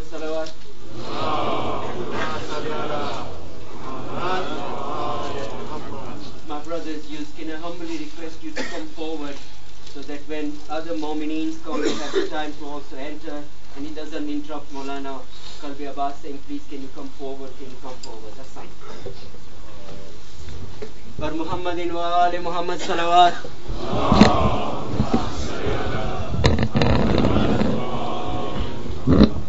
Muhammad salawat. My brothers, can I humbly request you to come forward so that when other Mu'mineens come, they have the time to also enter, and it doesn't interrupt Maulana Qalbi Abbas saying, please can you come forward, that's fine. Par Muhammadin wa ali Muhammad salawat.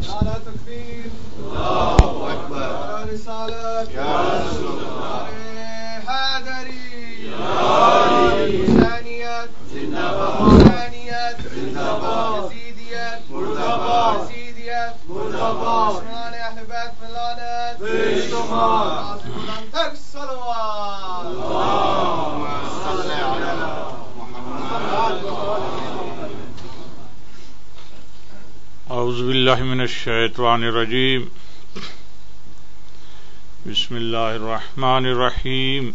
Nara takbir, Allahu Akbar, Nara risalat, Ya Rasulullah, Nara hadari, Ya Ali, Husainiyat, Zindabad, Husainiyat, Zindabad, Yazidiyat, Murdabad, Yazidiyat, Murdabad, Usman Ahl Bayt Milanat, Bishtumar, Rasulullah tak salawat, Allahumma salli ala Muhammad. اعوذ باللہ من الشیطان الرجیم بسم اللہ الرحمن الرحیم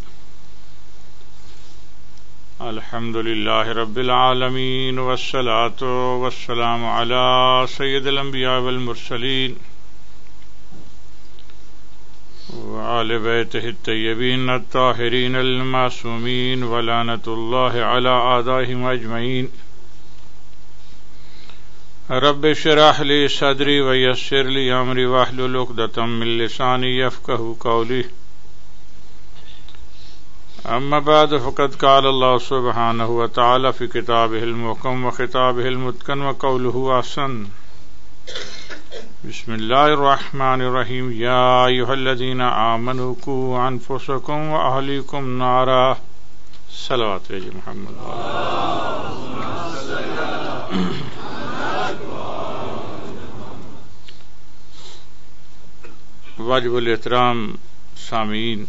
الحمد للہ رب العالمین والصلاة والسلام علی سید الانبیاء والمرسلین وآل بیتہ الطیبین الطاہرین المعصومین ولعنۃ اللہ علی اعدائہم اجمعین رب اشرح لي صدري ويسر لي امري واحلل عقدة من لساني يفقهوا قولي اما بعد فقد قال الله سبحانه وتعالى في كتابه المحكم وخطابه المتقن وقوله احسن بسم الله الرحمن الرحيم يا ايها الذين امنوا قوا انفسكم واهليكم نارا صلوات علی محمد واجب الاحترام سامعین،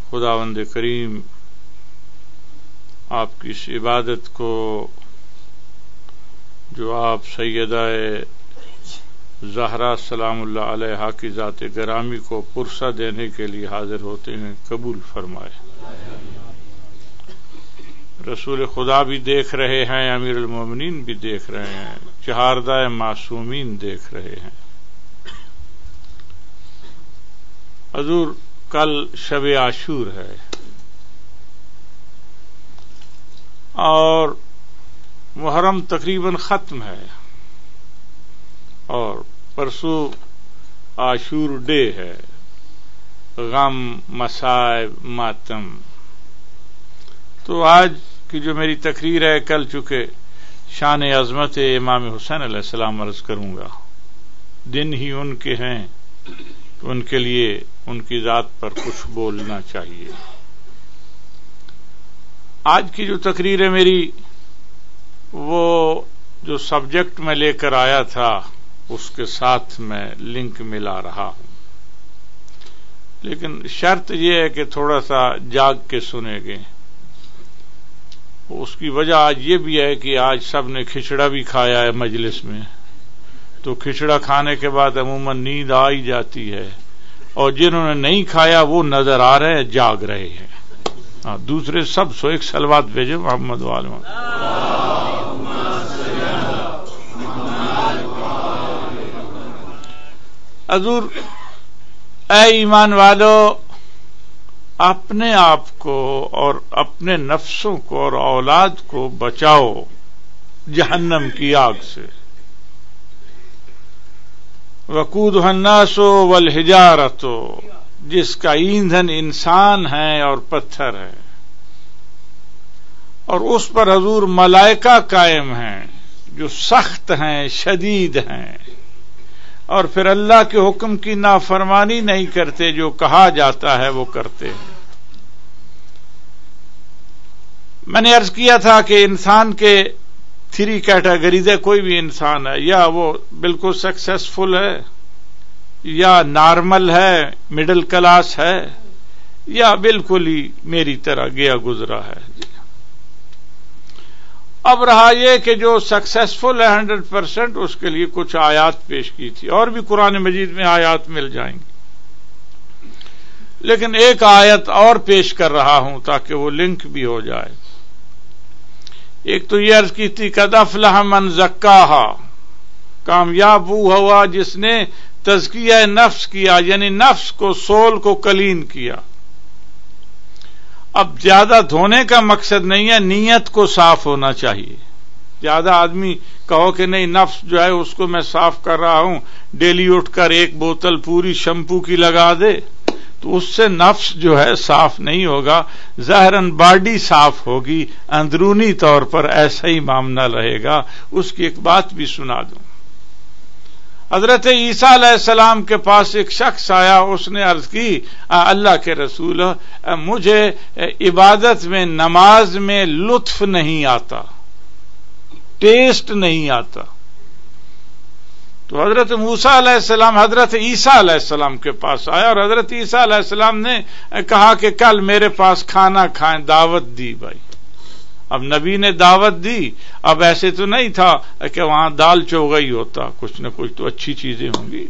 خداوند کریم آپ کی اس عبادت کو جو آپ سیدہ زہرا سلام اللہ علیہا کی ذات گرامی کو پرسہ دینے کے لیے حاضر ہوتے ہیں قبول فرمائے۔ رسول خدا بھی دیکھ رہے ہیں، امیر المومنین بھی دیکھ رہے ہیں، چہاردہ معصومین دیکھ رہے ہیں۔ حضور کل شب عاشور ہے اور محرم تقریباً ختم ہے اور پرسوں عاشور ڈے ہے، غم، مصائب، ماتم۔ تو آج کی جو میری تقریر ہے، کل چونکہ شان عظمت امام حسین علیہ السلام عرض کروں گا، دن ہی ان کے ہیں تو ان کے لیے ان کی ذات پر کچھ بولنا چاہیے۔ آج کی جو تقریر ہے میری، وہ جو سبجیکٹ میں لے کر آیا تھا اس کے ساتھ میں لنک ملا رہا ہوں، لیکن شرط یہ ہے کہ تھوڑا سا جاگ کے سنیں گے۔ اس کی وجہ آج یہ بھی ہے کہ آج سب نے کھچڑا بھی کھایا ہے مجلس میں، تو کھچڑا کھانے کے بعد عموماً نیند آ ہی جاتی ہے، اور جنہوں نے نہیں کھایا وہ نظر آ رہے ہیں جاگ رہے ہیں۔ دوسرے سب سو ایک صلوات بھیجو محمد والے۔ حضور اے ایمان والو، اپنے آپ کو اور اپنے نفسوں کو اور اولاد کو بچاؤ جہنم کی آگ سے۔ وقودها الناس والحجارۃ، جس کا ایندھن انسان ہے اور پتھر ہے، اور اس پر حضور ملائکہ قائم ہیں جو سخت ہیں، شدید ہیں، اور پھر اللہ کے حکم کی نافرمانی نہیں کرتے، جو کہا جاتا ہے وہ کرتے ہیں۔ میں نے عرض کیا تھا کہ انسان کے 3 کیٹیگریز ہے۔ کوئی بھی انسان ہے، یا وہ بالکل سکسیسفل ہے، یا نارمل ہے، مڈل کلاس ہے، یا بالکل ہی میری طرح گیا گزرا ہے۔ اب رہا یہ کہ جو سکسیسفل ہے 100%، اس کے لیے کچھ آیات پیش کی تھی، اور بھی قرآن مجید میں آیات مل جائیں گی، لیکن ایک آیت اور پیش کر رہا ہوں تاکہ وہ لنک بھی ہو جائے۔ ایک تو یہ عرض کی تھی قد افلح من زکاہا، کامیاب وہ ہوا جس نے تزکیہ نفس کیا، یعنی نفس کو، سول کو کلین کیا۔ اب زیادہ دھونے کا مقصد نہیں ہے، نیت کو صاف ہونا چاہیے۔ زیادہ آدمی کہو کہ نہیں نفس جو ہے اس کو میں صاف کر رہا ہوں، ڈیلی اٹھ کر ایک بوتل پوری شیمپو کی لگا دے، تو اس سے نفس جو ہے صاف نہیں ہوگا، ظاہراً باڈی صاف ہوگی، اندرونی طور پر ایسا ہی معاملہ رہے گا۔ اس کی ایک بات بھی سنا دوں۔ حضرت عیسیٰ علیہ السلام کے پاس ایک شخص آیا، اس نے عرض کی اللہ کے رسول مجھے عبادت میں، نماز میں لطف نہیں آتا، ٹیسٹ نہیں آتا۔ تو حضرت موسیٰ علیہ السلام حضرت عیسیٰ علیہ السلام کے پاس آیا، اور حضرت عیسیٰ علیہ السلام نے کہا کہ کل میرے پاس کھانا کھائیں، دعوت دی بھائی۔ اب نبی نے دعوت دی، اب ایسے تو نہیں تھا کہ وہاں دال چوگئی ہوتا، کچھ نہ کچھ تو اچھی چیزیں ہوں گی،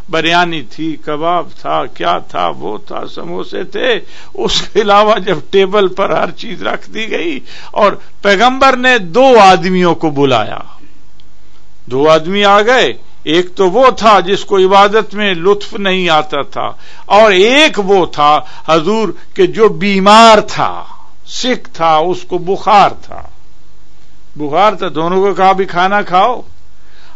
بریانی تھی، کباب تھا، کیا تھا، وہ تھا، سموسے تھے۔ اس کے علاوہ جب ٹیبل پر ہر چیز رکھ دی گئی اور پیغمبر نے 2 آدمیوں کو بلایا، 2 آدمی آ گئے، ایک تو وہ تھا جس کو عبادت میں لطف نہیں آتا تھا، اور ایک وہ تھا حضور کہ جو بیمار تھا، سکھ تھا، اس کو بخار تھا، دونوں کو کہا بھی کھانا کھاؤ۔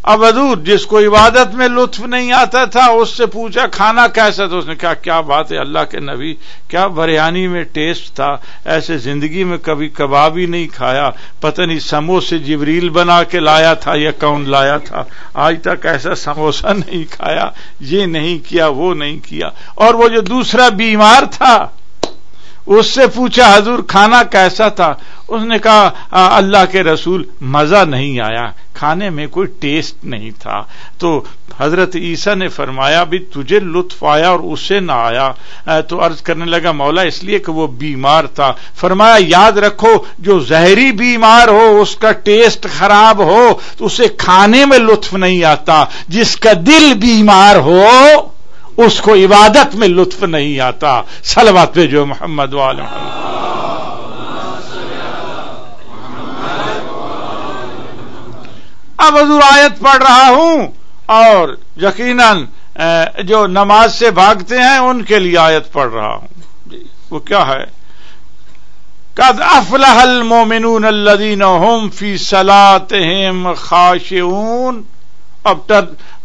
اب حضور جس کو عبادت میں لطف نہیں آتا تھا اس سے پوچھا کھانا کیسا تھا، اس نے کہا کیا بات ہے اللہ کے نبی، کیا بریانی میں ٹیسٹ تھا، ایسے زندگی میں کبھی کباب ہی نہیں کھایا، پتہ نہیں سموسے جبریل بنا کے لایا تھا یا کون لایا تھا، آج تک ایسا سموسہ نہیں کھایا، یہ نہیں کیا، وہ نہیں کیا۔ اور وہ جو دوسرا بیمار تھا اس سے پوچھا حضور کھانا کیسا تھا، اس نے کہا اللہ کے رسول مزہ نہیں آیا، کھانے میں کوئی ٹیسٹ نہیں تھا۔ تو حضرت عیسیٰ نے فرمایا بھی تجھے لطف آیا اور اسے نہ آیا، تو عرض کرنے لگا مولا اس لیے کہ وہ بیمار تھا۔ فرمایا یاد رکھو جو زہری بیمار ہو، اس کا ٹیسٹ خراب ہو تو اسے کھانے میں لطف نہیں آتا، جس کا دل بیمار ہو اس کو عبادت میں لطف نہیں آتا۔ صلوات پہ جو محمد وآل محمد۔ اب حضور آیت پڑھ رہا ہوں، اور یقیناً جو نماز سے بھاگتے ہیں ان کے لیے آیت پڑھ رہا ہوں۔ وہ کیا ہے؟ قد افلح المؤمنون الذین هم فی صلاتهم خاشعون۔ اب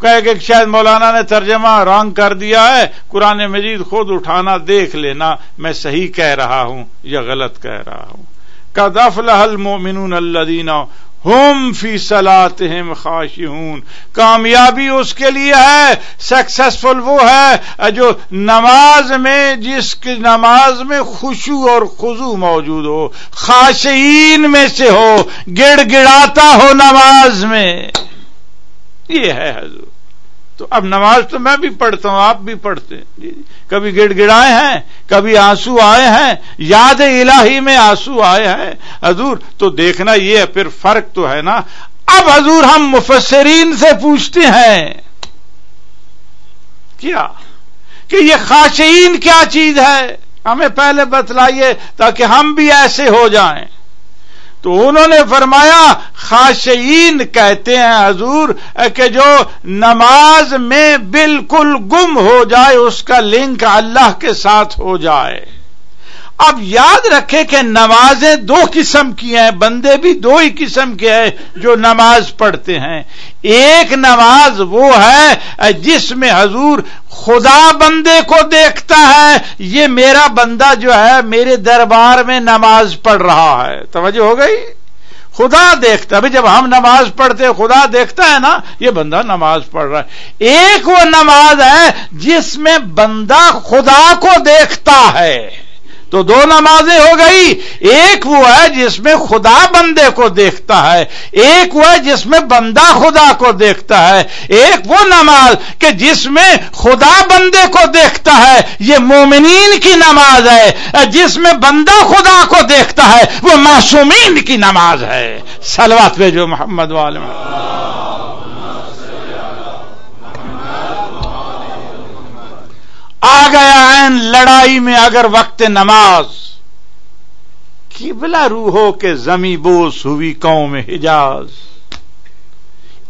کہے کہ شاید مولانا نے ترجمہ رانگ کر دیا ہے، قرآن مجید خود اٹھانا دیکھ لینا میں صحیح کہہ رہا ہوں یا غلط کہہ رہا ہوں۔ قد افلح المؤمنون الذین ہم فی صلاتہم خاشعون۔ کامیابی اس کے لیے ہے، سکسیسفل وہ ہے جو نماز میں، جس کی نماز میں خشوع اور خضوع موجود ہو، خاشعین میں سے ہو، گڑ گڑاتا ہو نماز میں۔ یہ ہے حضور۔ تو اب نماز تو میں بھی پڑھتا ہوں، آپ بھی پڑھتے ہیں، کبھی گڑ گڑائے ہیں، کبھی آنسو آئے ہیں، یاد الہی میں آنسو آئے ہیں حضور، تو دیکھنا یہ ہے، پھر فرق تو ہے نا۔ اب حضور ہم مفسرین سے پوچھتے ہیں کیا کہ یہ خاشعین کیا چیز ہے، ہمیں پہلے بتلائیے تاکہ ہم بھی ایسے ہو جائیں۔ تو انہوں نے فرمایا خاشعین کہتے ہیں حضور کہ جو نماز میں بالکل گم ہو جائے، اس کا لنک اللہ کے ساتھ ہو جائے۔ اب یاد رکھے کہ نمازیں 2 قسم کی ہیں، بندے بھی 2 ہی قسم کے ہیں جو نماز پڑھتے ہیں۔ ایک نماز وہ ہے جس میں حضور خدا بندے کو دیکھتا ہے، یہ میرا بندہ جو ہے میرے دربار میں نماز پڑھ رہا ہے، توجہ ہو گئی؟ خدا دیکھتا ہے، جب ہم نماز پڑھتے خدا دیکھتا ہے نا یہ بندہ نماز پڑھ رہا ہے۔ ایک وہ نماز ہے جس میں بندہ خدا کو دیکھتا ہے، تو 2 نمازیں ہو گئی، ایک وہ ہے جس میں خدا بندے کو دیکھتا ہے، ایک وہ ہے جس میں بندہ خدا کو دیکھتا ہے۔ ایک وہ نماز کہ جس میں خدا بندے کو دیکھتا ہے، یہ مومنین کی نماز ہے، جس میں بندہ خدا کو دیکھتا ہے وہ معصومین کی نماز ہے۔ صلوات پہ جو محمد وآل محمد۔ آ گیا عین لڑائی میں اگر وقت نماز، قبلہ روحو کے زمیں بوس ہوئی قوم حجاز،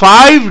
5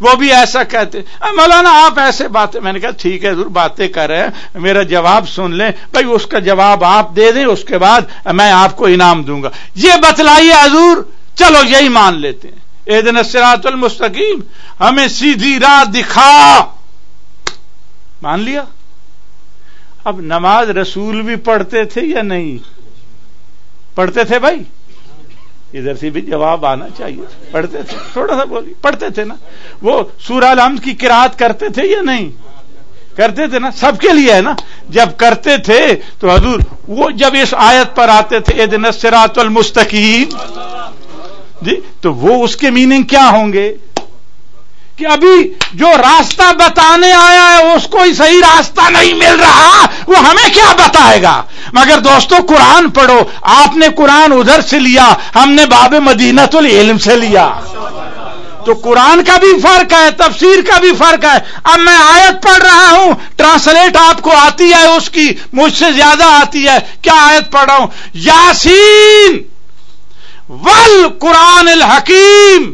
وہ بھی ایسا کہتے مولانا آپ ایسے باتیں. میں نے کہا ٹھیک ہے حضور باتیں کر رہے ہیں, میرا جواب سن لیں بھائی, اس کا جواب آپ دے دیں, اس کے بعد میں آپ کو انعام دوں گا. یہ بتلائیے حضور, چلو یہی مان لیتے ہیں. اہدنا الصراط المستقیم, ہمیں سیدھی راہ دکھا, مان لیا. اب نماز رسول بھی پڑھتے تھے یا نہیں پڑھتے تھے بھائی؟ ادھر سے بھی جواب آنا چاہیے. پڑھتے تھے, تھوڑا سا بولیے. پڑھتے تھے نا. وہ سورہ الحمد کی قرات کرتے تھے یا نہیں کرتے تھے نا؟ سب کے لیے ہے نا. جب کرتے تھے تو حضور وہ جب اس آیت پر آتے تھے اہدنا الصراط المستقیم جی, تو وہ اس کے میننگ کیا ہوں گے کہ ابھی جو راستہ بتانے آیا ہے اس کو صحیح راستہ نہیں مل رہا, وہ ہمیں کیا بتائے گا. مگر دوستو قرآن پڑھو. آپ نے قرآن ادھر سے لیا, ہم نے باب مدینۃ العلم سے لیا. تو قرآن کا بھی فرق ہے, تفسیر کا بھی فرق ہے. اب میں آیت پڑھ رہا ہوں, ٹرانسلیٹ آپ کو آتی ہے اس کی, مجھ سے زیادہ آتی ہے. کیا آیت پڑھ رہا ہوں؟ یاسین والقرآن الحکیم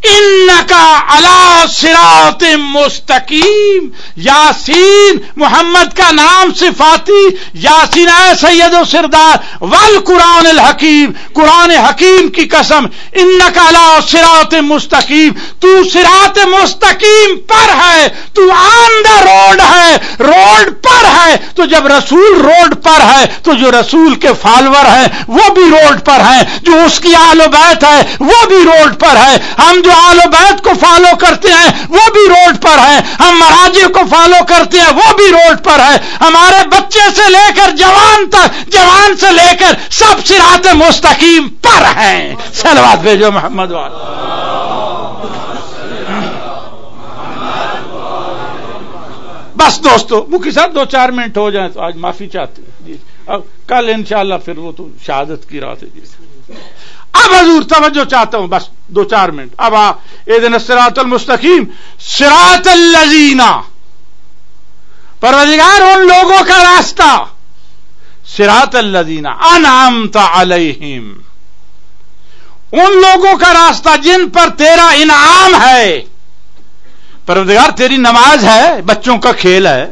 انکا علی صراط مستقیم. یاسین محمد کا نام صفاتی, یاسین اے سید و سردار, والقرآن الحکیم قرآن حکیم کی قسم, انکا علی صراط مستقیم, تو صراط مستقیم پر ہے, تو آن دا روڈ ہے, روڈ پر ہے. تو جب رسول روڈ پر ہے تو جو رسول کے فالور ہیں وہ بھی روڈ پر ہیں, جو اس کی آل و بیت ہے وہ بھی روڈ پر ہے. ہم جو آل و بیت کو فالو کرتے ہیں وہ بھی روڈ پر ہیں, ہم مراجع کو فالو کرتے ہیں وہ بھی روڈ پر ہے. ہمارے بچے سے لے کر جوان تک, جوان سے لے کر سب صراط مستقیم پر ہیں. صلوات بھیجو محمد والے. بس دوستو مکی صاحب 2-4 منٹ ہو جائیں تو آج معافی چاہتے ہیں جی. اب کل انشاءاللہ پھر وہ تو شہادت کی رات ہے جی. اب حضور توجہ چاہتا ہوں, بس 2-4 منٹ. اب اہدنا الصراط المستقیم, صراط الذین, پروردگار ان لوگوں کا راستہ, صراط الذین انعمت علیہم, ان لوگوں کا راستہ جن پر تیرا انعام ہے. پروردگار تیری نماز ہے, بچوں کا کھیل ہے,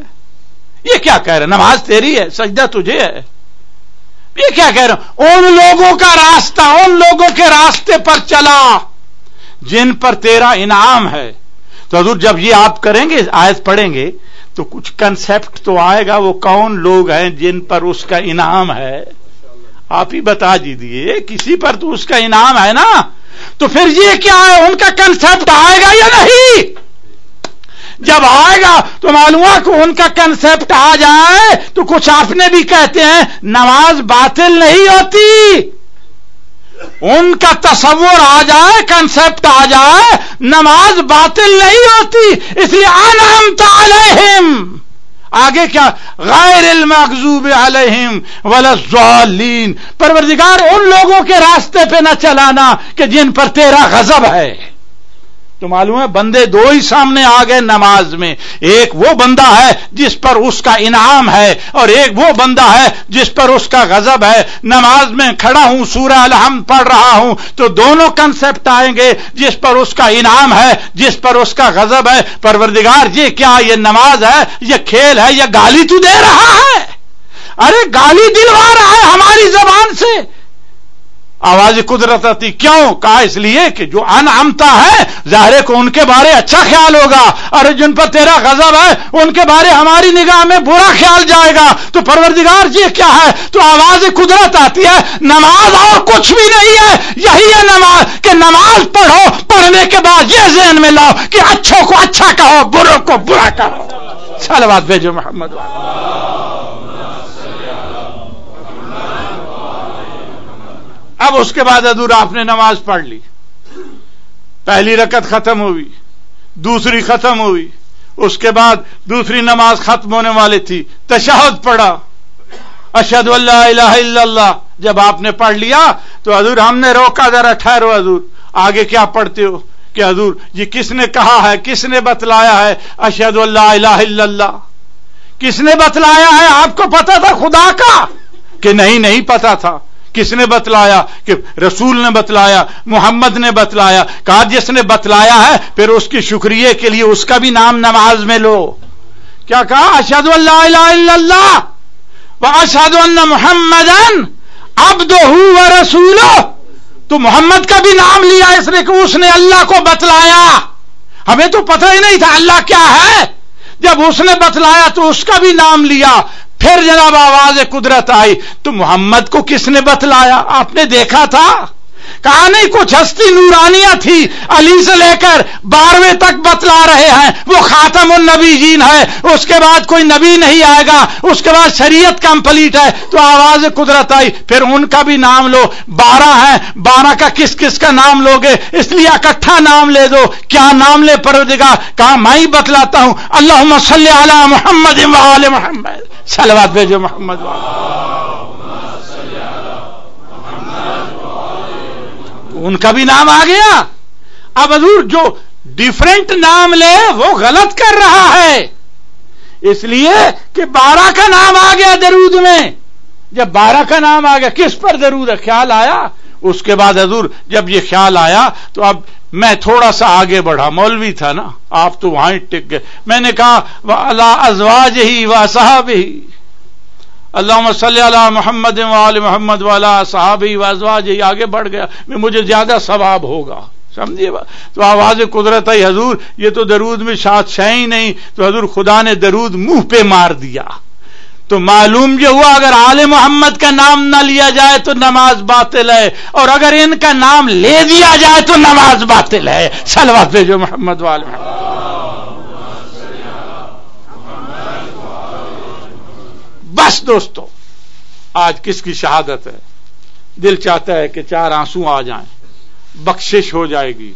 یہ کیا کہہ رہے؟ نماز تیری ہے, سجدہ تجھے ہے, یہ کیا کہہ رہا ہوں؟ ان لوگوں کا راستہ, ان لوگوں کے راستے پر چلا جن پر تیرا انعام ہے. تو حضور جب یہ آپ کریں گے, آیت پڑھیں گے, تو کچھ کنسپٹ تو آئے گا, وہ کون لوگ ہیں جن پر اس کا انعام ہے. آپ ہی بتا دیجیے, کسی پر تو اس کا انعام ہے نا, تو پھر یہ کیا ہے, ان کا کنسپٹ آئے گا یا نہیں؟ جب آئے گا تو معلوم ہے کہ ان کا کنسپٹ آ جائے تو کچھ اپنے بھی کہتے ہیں نماز باطل نہیں ہوتی, ان کا تصور آ جائے, کنسپٹ آ جائے, نماز باطل نہیں ہوتی. اس لیے انعمت علیہم, آگے کیا, غیر المغضوب علیہم ولا الضالین, پروردگار ان لوگوں کے راستے پہ نہ چلانا کہ جن پر تیرا غضب ہے. تو معلوم ہے بندے دو ہی سامنے آ گئے نماز میں, ایک وہ بندہ ہے جس پر اس کا انعام ہے, اور ایک وہ بندہ ہے جس پر اس کا غضب ہے. نماز میں کھڑا ہوں, سورہ الحمد پڑھ رہا ہوں, تو دونوں کنسپٹ آئیں گے, جس پر اس کا انعام ہے, جس پر اس کا غضب ہے. پروردگار یہ کیا, یہ نماز ہے, یہ کھیل ہے, یہ گالی تو دے رہا ہے؟ ارے گالی دلوا رہا ہے ہماری زبان سے. آواز قدرت آتی کیوں؟ کہا اس لیے کہ جو انعمتا ہے ظاہر کو ان کے بارے اچھا خیال ہوگا, اور جن پر تیرا غضب ہے ان کے بارے ہماری نگاہ میں برا خیال جائے گا. تو پروردگار یہ کیا ہے؟ تو آواز قدرت آتی ہے, نماز اور کچھ بھی نہیں ہے, یہی ہے نماز, کہ نماز پڑھو, پڑھنے کے بعد یہ ذہن میں لاؤ کہ اچھوں کو اچھا کہو, بروں کو برا کہو. صلوات بھیجو محمد. اب اس کے بعد حضور آپ نے نماز پڑھ لی, پہلی رکعت ختم ہوئی, دوسری ختم ہوئی, اس کے بعد دوسری نماز ختم ہونے والی تھی, تشہد پڑھا, اشہد ان لا الہ الا اللہ. جب آپ نے پڑھ لیا تو حضور ہم نے روکا, ذرا ٹھہرو حضور, آگے کیا پڑھتے ہو؟ کہ حضور یہ کس نے کہا ہے, کس نے بتلایا ہے اشہد ان لا الہ الا اللہ؟ کس نے بتلایا ہے؟ آپ کو پتا تھا خدا کا کہ نہیں پتا تھا؟ کس نے بتلایا؟ کہ رسول نے بتلایا، محمد نے بتلایا. کہا جس نے بتلایا ہے پھر اس کی شکریہ کے لیے اس کا بھی نام نماز میں لو. کیا کہا؟ اشہد ان لا الہ الا اللہ واشہد ان محمدن عبدہ ورسولہ. تو محمد کا بھی نام لیا اس نے کہ اس نے اللہ کو بتلایا. ہمیں تو پتہ ہی نہیں تھا اللہ کیا ہے، جب اس نے بتلایا تو اس کا بھی نام لیا. پھر جناب آواز قدرت آئی تو محمد کو کس نے بتلایا؟ آپ نے دیکھا تھا؟ کہا نہیں، کچھ ہستی نورانیہ تھی علی سے لے کر 12ویں تک بتلا رہے ہیں، وہ خاتم النبیین ہے، اس کے بعد کوئی نبی نہیں آئے گا، اس کے بعد شریعت کمپلیٹ ہے. تو آواز قدرت آئی پھر ان کا بھی نام لو. 12 ہیں، 12 کا کس کس کا نام لوگے؟ اس لیے اکٹھا نام لے دو. کیا نام لے پروردگار؟ کہا میں ہی بتلاتا ہوں، اللہم صلی علی محمد و آل محمد. صلوات بھیجو محمد ان کا بھی نام آ گیا. اب حضور جو ڈیفرنٹ نام لے وہ غلط کر رہا ہے، اس لیے کہ 12 کا نام آ گیا درود میں. جب 12 کا نام آ گیا کس پر درود ہے؟ خیال آیا. اس کے بعد حضور جب یہ خیال آیا تو اب میں تھوڑا سا آگے بڑھا، مولوی تھا نا، آپ تو وہاں ٹک گئے. میں نے کہا وعلی ازواجہ وصحابہ، اللہم صلی علی محمد وآل محمد وعلی صحابہ وازواجہ. آگے بڑھ گیا، مجھے زیادہ ثواب ہوگا. سمجھیے بات. تو آواز قدرت آئی، حضور یہ تو درود میں ساتھ شے ہی نہیں. تو حضور خدا نے درود منہ پہ مار دیا. تو معلوم یہ ہوا اگر آل محمد کا نام نہ لیا جائے تو نماز باطل ہے، اور اگر ان کا نام لے دیا جائے تو نماز باطل ہے. صلوات بھیجو محمد وآل محمد. بس دوستو آج کس کی شہادت ہے؟ دل چاہتا ہے کہ 4 آنسو آ جائیں، بخشش ہو جائے گی.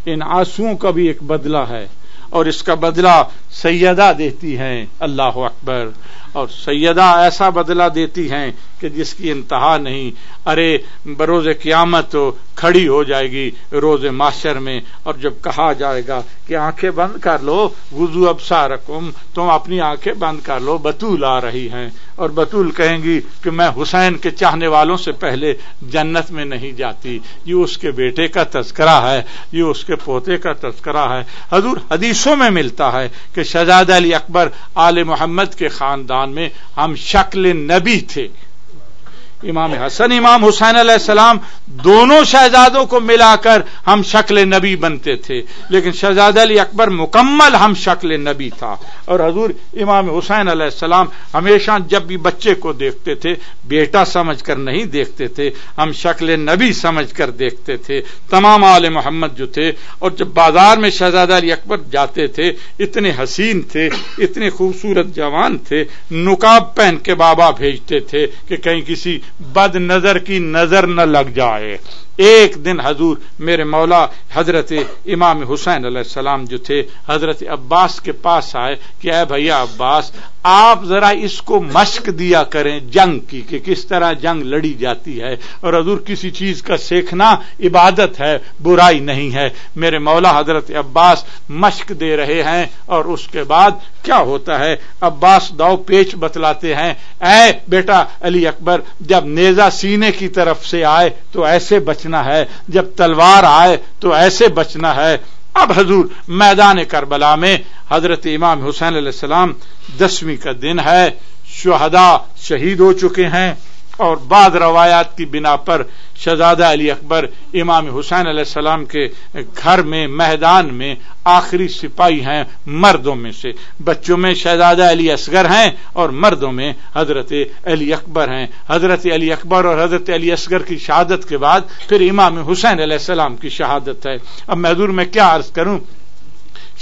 ان آنسوؤں کا بھی ایک بدلہ ہے، اور اس کا بدلہ سیدہ دیتی ہیں. اللہ اکبر. اور سیدہ ایسا بدلہ دیتی ہیں کہ جس کی انتہا نہیں. ارے بروز قیامت تو کھڑی ہو جائے گی روز محشر میں، اور جب کہا جائے گا کہ آنکھیں بند کر لو، وضو ابصارکم، تم اپنی آنکھیں بند کر لو، بطول آ رہی ہیں. اور بطول کہیں گی کہ میں حسین کے چاہنے والوں سے پہلے جنت میں نہیں جاتی. یہ اس کے بیٹے کا تذکرہ ہے، یہ اس کے پوتے کا تذکرہ ہے. حضور حدیثوں میں ملتا ہے کہ شہزادہ علی اکبر آل محمد کے خاندان میں ہم شکل نبی تھے. امام حسن امام حسین علیہ السلام دونوں شہزادوں کو ملا کر ہم شکل نبی بنتے تھے، لیکن شہزادہ علی اکبر مکمل ہم شکل نبی تھا. اور حضور امام حسین علیہ السلام ہمیشہ جب بھی بچے کو دیکھتے تھے بیٹا سمجھ کر نہیں دیکھتے تھے، ہم شکل نبی سمجھ کر دیکھتے تھے. تمام آل محمد جو تھے، اور جب بازار میں شہزادہ علی اکبر جاتے تھے اتنے حسین تھے، اتنے خوبصورت جوان تھے، نقاب پہن کے بابا بھیجتے تھے کہ کہیں کسی بد نظر کی نظر نہ لگ جائے. ایک دن حضور میرے مولا حضرت امام حسین علیہ السلام جو تھے حضرت عباس کے پاس آئے کہ اے بھیا عباس، آپ ذرا اس کو مشق دیا کریں جنگ کی کہ کس طرح جنگ لڑی جاتی ہے. اور حضور کسی چیز کا سیکھنا عبادت ہے، برائی نہیں ہے. میرے مولا حضرت عباس مشق دے رہے ہیں، اور اس کے بعد کیا ہوتا ہے، عباس داؤ پیچ بتلاتے ہیں. اے بیٹا علی اکبر، جب نیزہ سینے کی طرف سے آئے تو ایسے بچنا ہے، جب تلوار آئے تو ایسے بچنا ہے. اب حضور میدان کربلا میں حضرت امام حسین علیہ السلام 10ویں کا دن ہے، شہداء شہید ہو چکے ہیں، اور بعض روایات کی بنا پر شہزادہ علی اکبر امام حسین علیہ السلام کے گھر میں میدان میں آخری سپاہی ہیں مردوں میں سے. بچوں میں شہزادہ علی اصغر ہیں اور مردوں میں حضرت علی اکبر ہیں. حضرت علی اکبر اور حضرت علی اصغر کی شہادت کے بعد پھر امام حسین علیہ السلام کی شہادت ہے. اب میں حضور میں کیا عرض کروں،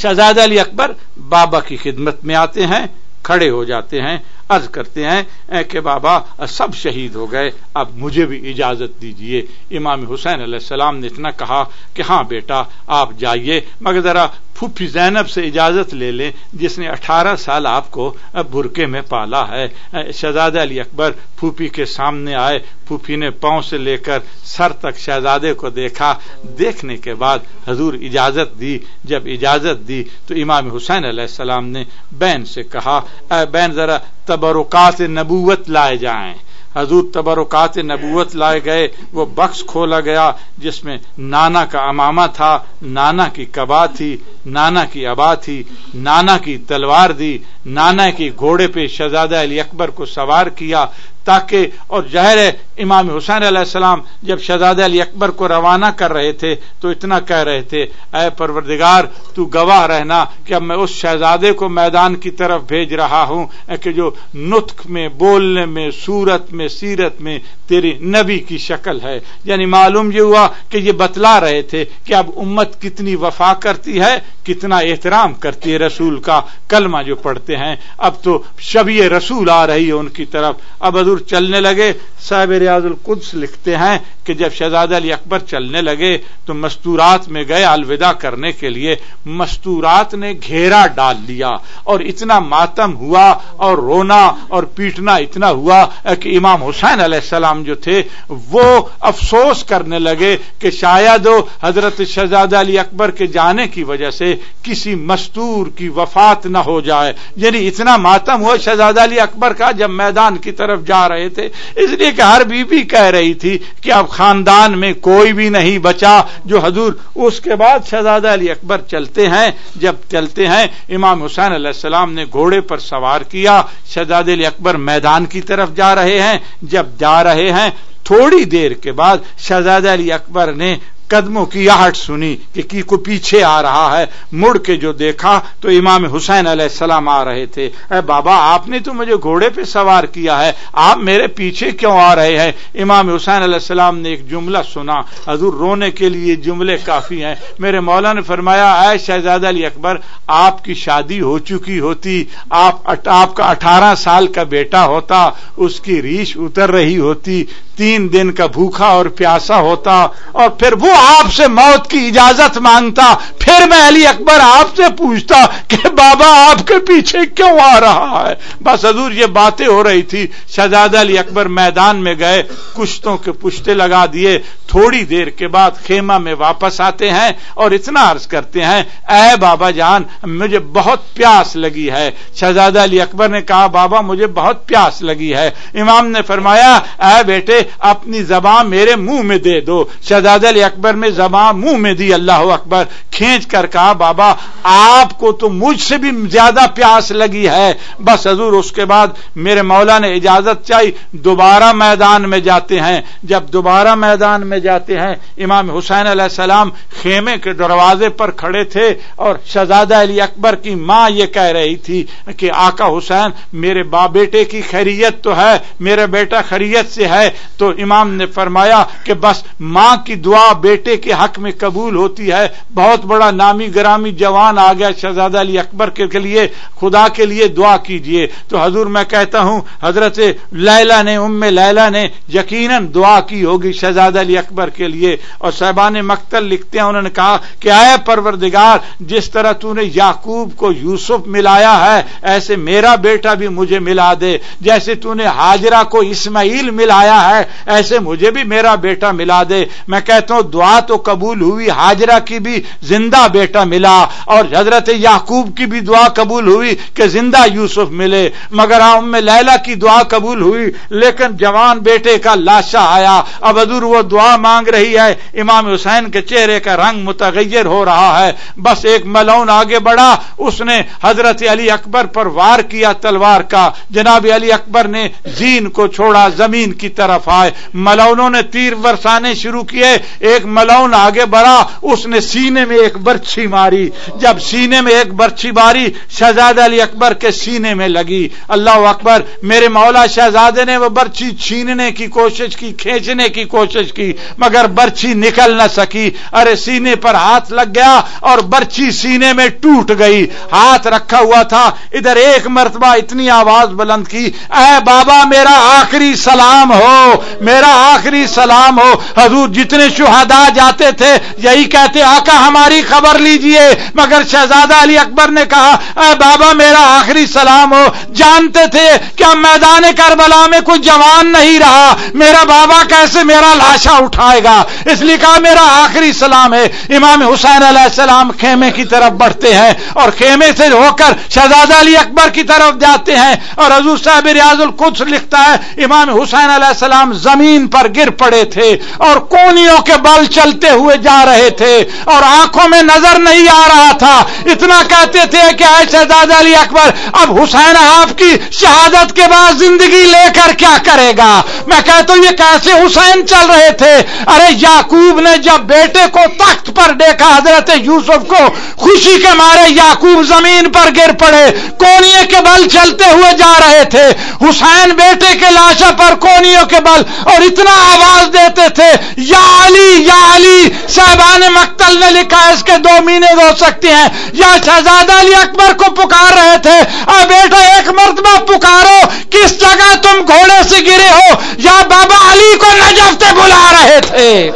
شہزادہ علی اکبر بابا کی خدمت میں آتے ہیں، کھڑے ہو جاتے ہیں، عرض کرتے ہیں کہ بابا سب شہید ہو گئے، اب مجھے بھی اجازت دیجئے. امام حسین علیہ السلام نے اتنا کہا کہ ہاں بیٹا آپ جائیے، مگر ذرا پھوپھی زینب سے اجازت لے لیں جس نے 18 سال آپ کو برقعے میں پالا ہے. شہزادہ علی اکبر پھوپھی کے سامنے آئے، پھوپھی نے پاؤں سے لے کر سر تک شہزادے کو دیکھا. دیکھنے کے بعد حضور اجازت دی. جب اجازت دی تو امام حسین علیہ السلام نے بہن سے کہا اے بہن ذرا تبرکات نبوت لائے جائیں. حضور تبرکات نبوت لائے گئے، وہ بکس کھولا گیا جس میں نانا کا امامہ تھا، نانا کی قبا تھی، نانا کی ابا تھی، نانا کی تلوار دی، نانا کی گھوڑے پہ شہزادہ علی اکبر کو سوار کیا تاکہ، اور ظاہر ہے امام حسین علیہ السلام جب شہزادہ علی اکبر کو روانہ کر رہے تھے تو اتنا کہہ رہے تھے، اے پروردگار تو گواہ رہنا کہ اب میں اس شہزادے کو میدان کی طرف بھیج رہا ہوں کہ جو نطق میں، بولنے میں، صورت میں، سیرت میں تیری نبی کی شکل ہے. یعنی معلوم یہ ہوا کہ یہ بتلا رہے تھے کہ اب امت کتنی وفا کرتی ہے، کتنا احترام کرتی ہے رسول کا. کلمہ جو پڑھتے ہیں اب تو شبیہ رسول آ رہی ہے ان کی طرف. اب حضور چلنے لگے. صاحب ریاض القدس لکھتے ہیں کہ جب شہزادہ علی اکبر چلنے لگے تو مستورات میں گئے الوداع کرنے کے لیے. مستورات نے گھیرا ڈال لیا اور اتنا ماتم ہوا اور رونا اور پیٹنا اتنا ہوا کہ امام حسین علیہ السلام جو تھے وہ افسوس کرنے لگے کہ شاید حضرت شہزادہ علی اکبر کے جانے کی وجہ سے کسی مستور کی وفات نہ ہو جائے. یعنی اتنا ماتم ہوا شہزادہ علی اکبر کا جب میدان کی طرف جا رہے تھے. اس لیے کہ ہر بی بی کہہ رہی تھی کہ اب خاندان میں کوئی بھی نہیں بچا جو حضور. اس کے بعد شہزادہ علی اکبر چلتے ہیں. جب چلتے ہیں امام حسین علیہ السلام نے گھوڑے پر سوار کیا. شہزادہ علی اکبر میدان کی طرف جا رہے ہیں. جب جا رہے ہیں تھوڑی دیر کے بعد شہزادہ علی اکبر نے قدموں کی آہٹ سنی کہ کو پیچھے آ رہا ہے. مڑ کے جو دیکھا تو امام حسین علیہ السلام آ رہے تھے. اے بابا آپ نے تو مجھے گھوڑے پہ سوار کیا ہے، آپ میرے پیچھے کیوں آ رہے ہیں؟ امام حسین علیہ السلام نے ایک جملہ سنا. حضور رونے کے لیے جملے کافی ہیں. میرے مولا نے فرمایا اے شہزادہ علی اکبر آپ کی شادی ہو چکی ہوتی، آپ کا 18 سال کا بیٹا ہوتا، اس کی ریش اتر رہی ہوتی، 3 دن کا بھوکا اور پیاسا ہوتا، اور پھر وہ آپ سے موت کی اجازت مانگتا. پھر میں علی اکبر آپ سے پوچھتا کہ بابا آپ کے پیچھے کیوں آ رہا ہے؟ بس حضور یہ باتیں ہو رہی تھی. شہزادہ علی اکبر میدان میں گئے، کشتوں کے پشتے لگا دیے. تھوڑی دیر کے بعد خیمہ میں واپس آتے ہیں اور اتنا عرض کرتے ہیں اے بابا جان مجھے بہت پیاس لگی ہے. شہزادہ علی اکبر نے کہا بابا مجھے بہت پیاس لگی ہے. امام نے فرمایا اے بیٹے اپنی زبان میرے منہ میں دے دو. شہزادہ علی اکبر میں زبان منہ میں دی. اللہ اکبر. کھینچ کر کہا بابا آپ کو تو مجھ سے بھی زیادہ پیاس لگی ہے. بس حضور اس کے بعد میرے مولا نے اجازت چاہی. دوبارہ میدان میں جاتے ہیں. جب دوبارہ میدان میں جاتے ہیں امام حسین علیہ السلام خیمے کے دروازے پر کھڑے تھے اور شہزادہ علی اکبر کی ماں یہ کہہ رہی تھی کہ آقا حسین میرے بیٹے کی خیریت تو ہے، میرا بیٹا خیریت سے ہے. تو امام نے فرمایا کہ بس ماں کی دعا بیٹے کے حق میں قبول ہوتی ہے. بہت بڑا نامی گرامی جوان آ گیا شہزادہ علی اکبر کے لیے، خدا کے لیے دعا کیجئے. تو حضور میں کہتا ہوں حضرت لیلہ نے ام لیلہ نے یقیناً دعا کی ہوگی شہزادہ علی اکبر کے لیے. اور صاحبان مقتل لکھتے ہیں انہوں نے کہا کہ اے پروردگار جس طرح تو نے یعقوب کو یوسف ملایا ہے ایسے میرا بیٹا بھی مجھے ملا دے. جیسے تو نے ہاجرہ کو اسماعیل ملایا ہے ایسے مجھے بھی میرا بیٹا ملا دے. میں کہتا ہوں دعا تو قبول ہوئی، ہاجرہ کی بھی زندہ بیٹا ملا اور حضرت یعقوب کی بھی دعا قبول ہوئی کہ زندہ یوسف ملے. مگر ام لیلہ کی دعا قبول ہوئی لیکن جوان بیٹے کا لاشا آیا. اب حضور وہ دعا مانگ رہی ہے. امام حسین کے چہرے کا رنگ متغیر ہو رہا ہے. بس ایک ملعون آگے بڑھا، اس نے حضرت علی اکبر پر وار کیا تلوار کا. جناب علی اکبر نے زین کو چھوڑا، زمین کی طرف آئے. ملعونوں نے تیر برسانے شروع کیے. ایک ملعون آگے بڑھا، اس نے سینے میں ایک برچھی ماری. جب سینے میں ایک برچھی ماری شہزادہ علی اکبر کے سینے میں لگی. اللہ اکبر. میرے مولا شہزادے نے وہ برچھی چھیننے کی کوشش کی، کھینچنے کی کوشش کی مگر برچھی نکل نہ سکی. ارے سینے پر ہاتھ لگ گیا اور برچھی سینے میں ٹوٹ گئی. ہاتھ رکھا ہوا تھا. ادھر ایک مرتبہ اتنی آواز بلند کی اے بابا میرا آخری سلام ہو، میرا آخری سلام ہو. حضور جتنے شہداء آ جاتے تھے, یہی کہتے آقا ہماری خبر لیجئے, مگر شہزادہ علی اکبر نے کہا اے بابا میرا آخری سلام ہو. جانتے تھے کہ اب میدان کربلا میں کوئی جوان نہیں رہا, میرا بابا کیسے میرا لاشا اٹھائے گا, اس لیے کہا میرا آخری سلام ہے. امام حسین علیہ السلام خیمے کی طرف بڑھتے ہیں اور خیمے سے ہو کر شہزادہ علی اکبر کی طرف جاتے ہیں, اور حضور صاحب ریاض القدس لکھتا ہے امام حسین علیہ السلام زمین پر گر پڑے تھے اور کونیوں کے بل چلتے ہوئے جا رہے تھے اور آنکھوں میں نظر نہیں آ رہا تھا. اتنا کہتے تھے کہ اے شہزادہ علی اکبر اب حسین آپ کی شہادت کے بعد زندگی لے کر کیا کرے گا. میں کہتا ہوں یہ کیسے حسین چل رہے تھے. ارے یعقوب نے جب بیٹے کو تخت پر دیکھا حضرت یوسف کو, خوشی کے مارے یعقوب زمین پر گر پڑے, کونیے کے بل چلتے ہوئے جا رہے تھے. حسین بیٹے کے لاشا پر کونیوں کے بل اور اتنا آواز دیتے تھے یا علی یا علی. صاحبان مقتل نے لکھا ہے اس کے 2 معنی ہو سکتے ہیں, یا شہزادہ علی اکبر کو پکار رہے تھے اے بیٹا ایک مرتبہ پکارو کس جگہ تم گھوڑے سے گرے ہو, یا بابا علی کو نجف سے بلا رہے تھے,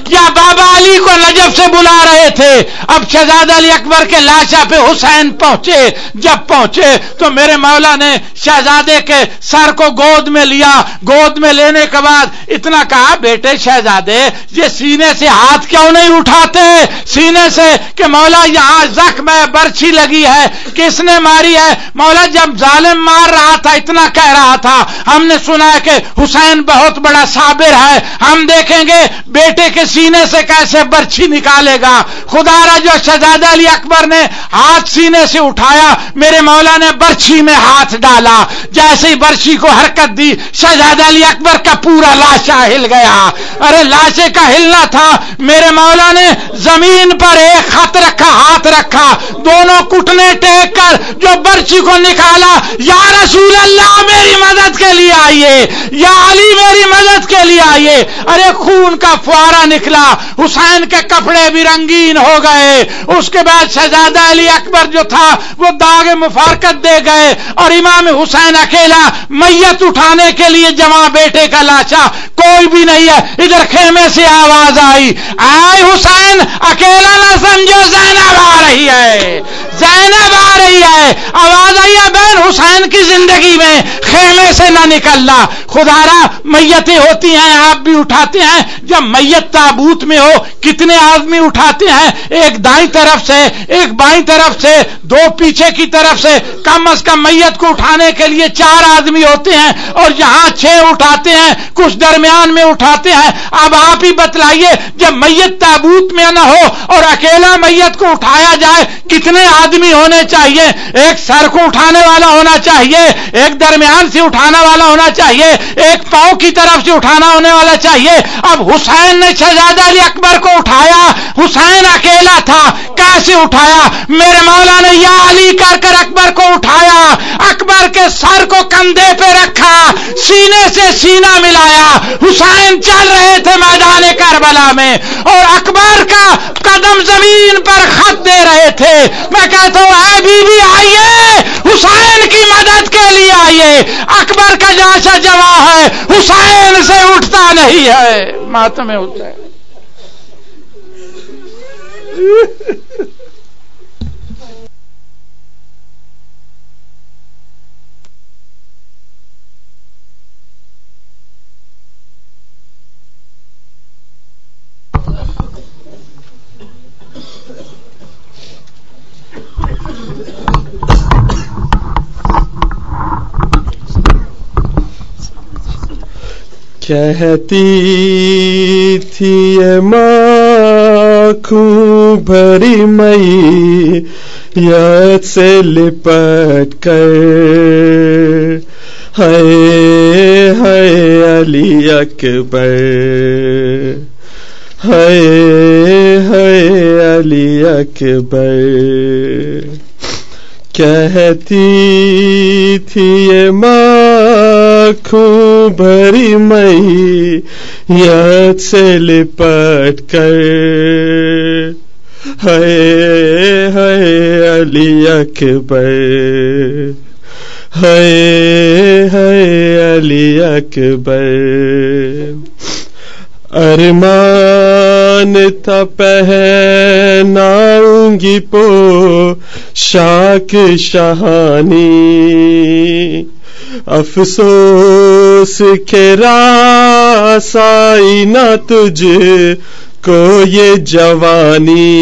یا بابا علی کو نجف سے بلا رہے تھے. اب شہزادہ علی اکبر کے لاشا پہ حسین پہنچے. جب پہنچے تو میرے مولا نے شہزادے کے سر کو گود میں لیا. گود میں لینے کے بعد اتنا کہا بیٹے شہزادے یہ سینے سے ہاتھ کیوں نہیں اٹھاتے, سینے سے کہ مولا یہاں زخم ہے, برچھی لگی ہے, کس نے ماری ہے. مولا جب ظالم مار رہا تھا اتنا کہہ رہا تھا ہم نے سنا ہے کہ حسین بہت بڑا صابر ہے, ہم دیکھیں گے بیٹے کے سینے سے کیسے برچھی نکالے گا. خدا را جو شہزادہ علی اکبر نے ہاتھ سینے سے اٹھایا میرے مولا نے برچھی میں ہاتھ ڈالا, جیسے ہی برچھی کو حرکت دی شہزادہ علی اکبر کا پورا لاشا ہل گیا. ارے لاشے کا ہلنا تھا, میرے مولا نے زمین پر ایک خط رکھا, ہاتھ رکھا, دونوں گھٹنے ٹیک کر جو برچھی کو نکالا یا رسول اللہ میری مدد کے لیے آئیے, یا علی میری مدد کے لیے آئیے. ارے خون کا فوارہ نکلا, حسین کے کپڑے بھی رنگین ہو گئے. اس کے بعد شہزادہ علی اکبر جو تھا وہ داغ مفارقت دے گئے اور امام حسین اکیلا میت اٹھانے کے لیے جمع, بیٹے کا لاشا کوئی بھی نہیں ہے. ادھر خیمے سے آواز آئی اے حسین اکیلا نہ سمجھو زینب آ رہی ہے, زینب آ رہی ہے. آواز آئی ہے بہن حسین کی زندگی میں خیمے سے نہ نکلنا. خدا را میتیں ہوتی ہیں آپ بھی اٹھاتے ہیں, جب میت تابوت میں ہو کتنے آدمی اٹھاتے ہیں, ایک دائیں طرف سے ایک بائیں طرف سے, 2 پیچھے کی طرف سے, کم از کم میت کو اٹھانے کے لیے 4 آدمی ہوتے ہیں اور یہاں 6 اٹھاتے ہیں, کچھ درمیان میں اٹھاتے ہیں. اب آپ ہی بتلائیے جب میت تابوت میں نہ ہو اور اکیلا میت کو اٹھایا جائے کتنے آدمی ہونے چاہیے. ایک سر کو اٹھانے والا ہونا چاہیے, ایک درمیان سے اٹھانا والا ہونا چاہیے, ایک پاؤں کی طرف سے اٹھانا ہونے والا چاہیے. اب حسین نے شہزادہ علی اکبر کو اٹھایا, حسین اکیلا تھا, کیسے اٹھایا؟ میرے مولا نے یا علی کر کر اکبر کو اٹھایا, اکبر کے سر کو کندھے پہ رکھا, سینے سے سینہ ملایا. حسین چل رہے تھے میدان کربلا میں اور اکبر کا قدم زمین پر خط دے رہے تھے. میں کہتا ہوں اے بی بی آئیے حسین کی مدد کے لیے آئیے. اکبر کا لاشا جمع ہے, حسین سے اٹھتا نہیں ہے, ماتم ہوتا ہے. کہتی تھی یہ ماں خوں بھری میت سے لپٹ کر, ہائے ہائے علی اکبر, ہائے ہائے علی اکبر. کہتی تھی یہ ماں خوں بھری میت سے لپٹ کر, ہائے ہائے علی اکبر, ہائے ہائے علی اکبر. ارمان تھا پہناؤں گی پوشاک شاہانی، افسوس کہ راس آئی نہ تجھ کو یہ جوانی،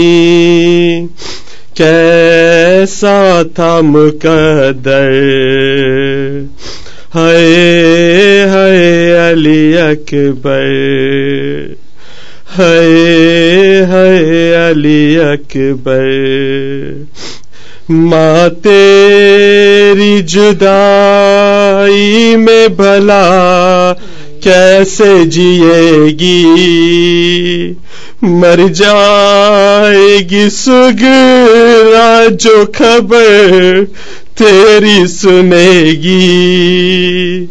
کیسا تھا مقدر ہائے ہائے علی اکبر، ہائے ہائے علی اکبر، ماں تیری جدائی میں بھلا کیسے جیے گی، مر جائے گی سغرا جو خبر تیری سنے گی،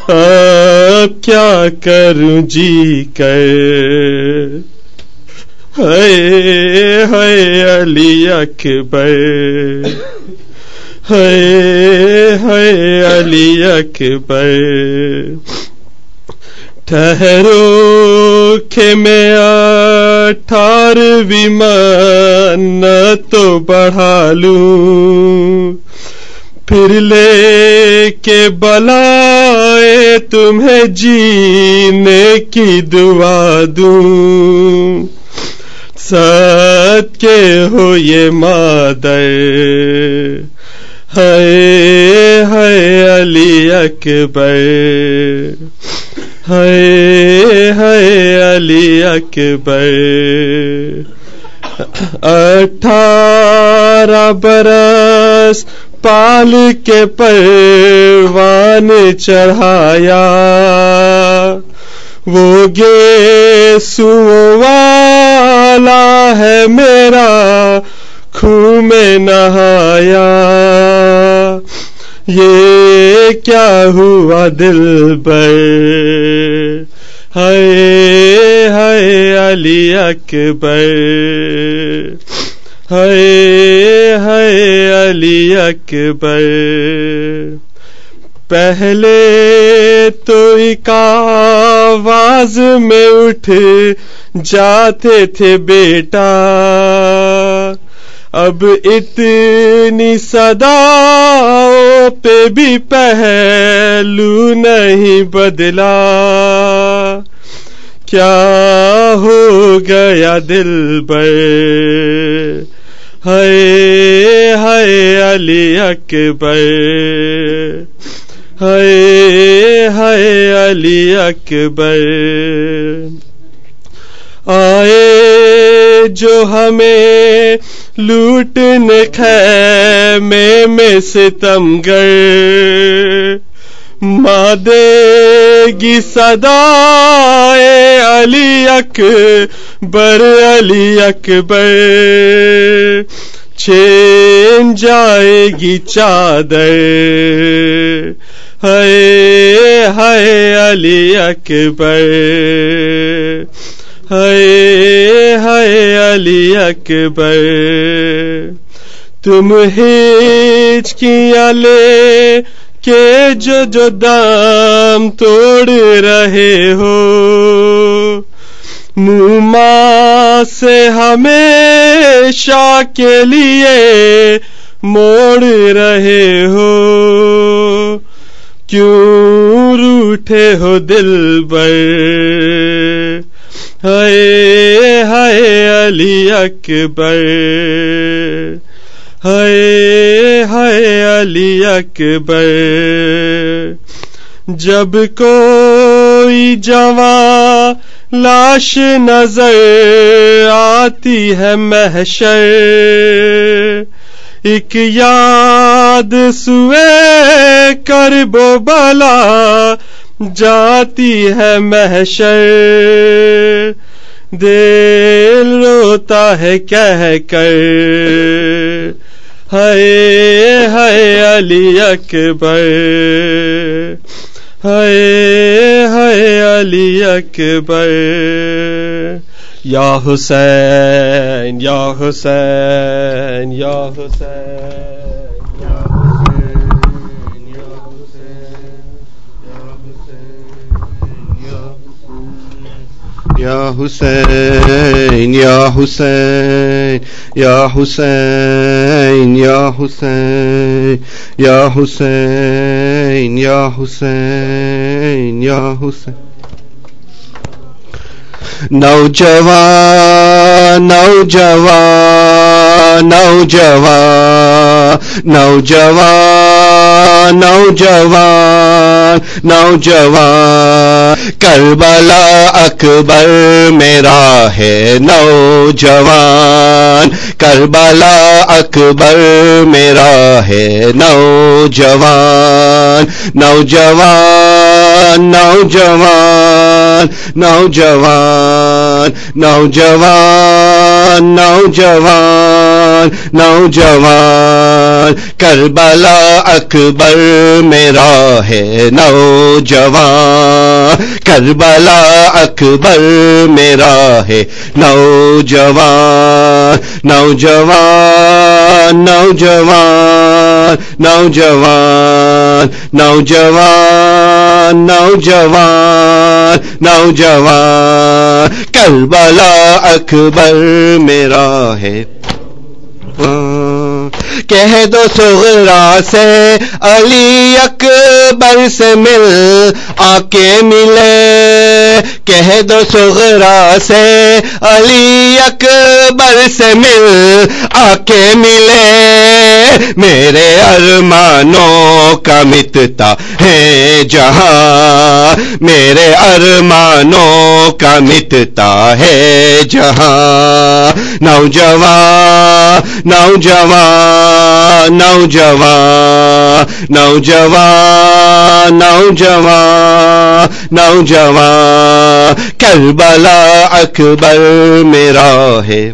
اب کیا کروں جی کر، ہائے ہائے علی اکبر، ہائے ہائے علی اکبر، ٹھہرو کہ میں 18ویں منت تو بڑھا لوں، پھر لے کے بلائے تمہیں جینے کی دعا دوں، صدقے ہو یہ مادر، ہائے ہائے علی اکبر، ہائے ہائے علی اکبر، 18 برس پال کے پروان چڑھایا، وہ گیسو والا ہے میرا خون میں نہایا، یہ کیا ہوا دلبر، ہائے ہائے علی اکبر، ہائے ہائے علی اکبر، پہلے تو ایک آواز میں اٹھ جاتے تھے بیٹا، اب اتنی صداؤں پہ بھی پہلو نہیں بدلا، کیا ہو گیا دلبر، ہائے ہائے علی اکبر، ہائے ہائے علی اکبر، آئے جو ہمیں لوٹنے خیمے میں ستمگر، ماں دے گی صدائے علی اکبر، علی اکبر، چھن جائے گی چادر، ہائے ہائے علی اکبر، ہائے ہائے علی اکبر، تم ہچکیاں لے کہ جو دم توڑ رہے ہو، منہ ماں سے ہمیشہ کے لیے موڑ رہے ہو، کیوں روٹھے ہو دلبر، ہائے ہائے علی اکبر، ہائے ہائے علی اکبر، جب کوئی جوان لاش نظر آتی ہے محشر، ایک یاد سوئے کرب و بلا جاتی ہے محشر، دل روتا ہے کہہ کر، ہائے ہائے علی اکبر، ہائے ہائے علی اکبر، یا حسین یا حسین یا حسین یا حسین یا حسین یا حسین یا حسین، یا حسین یا حسین یا حسین یا حسین یا حسین یا حسین یا حسین نوجوان نوجوان نوجوان نوجوان نوجوان نوجوان کربلا اکبر میرا ہے نوجوان کربلا اکبر میرا ہے نوجوان نوجوان نوجوان نوجوان نوجوان نوجوان نوجوان کربلا اکبر میرا ہے نوجوان کربلا اکبر میرا ہے نوجوان نوجوان نوجوان نوجوان نوجوان نوجوان نوجوان کربلا اکبر میرا ہے کہہ دو صغرا سے علی اکبر سے مل آ کے ملے کہہ دو صغرا سے علی اکبر سے مل آ کے ملے میرے ارمانوں کا مٹتا ہے جہاں میرے ارمانوں کا مٹتا ہے جہاں نوجوان نوجوان نوجوان نوجوان نوجوان نوجوان کربلا اکبر میرا ہے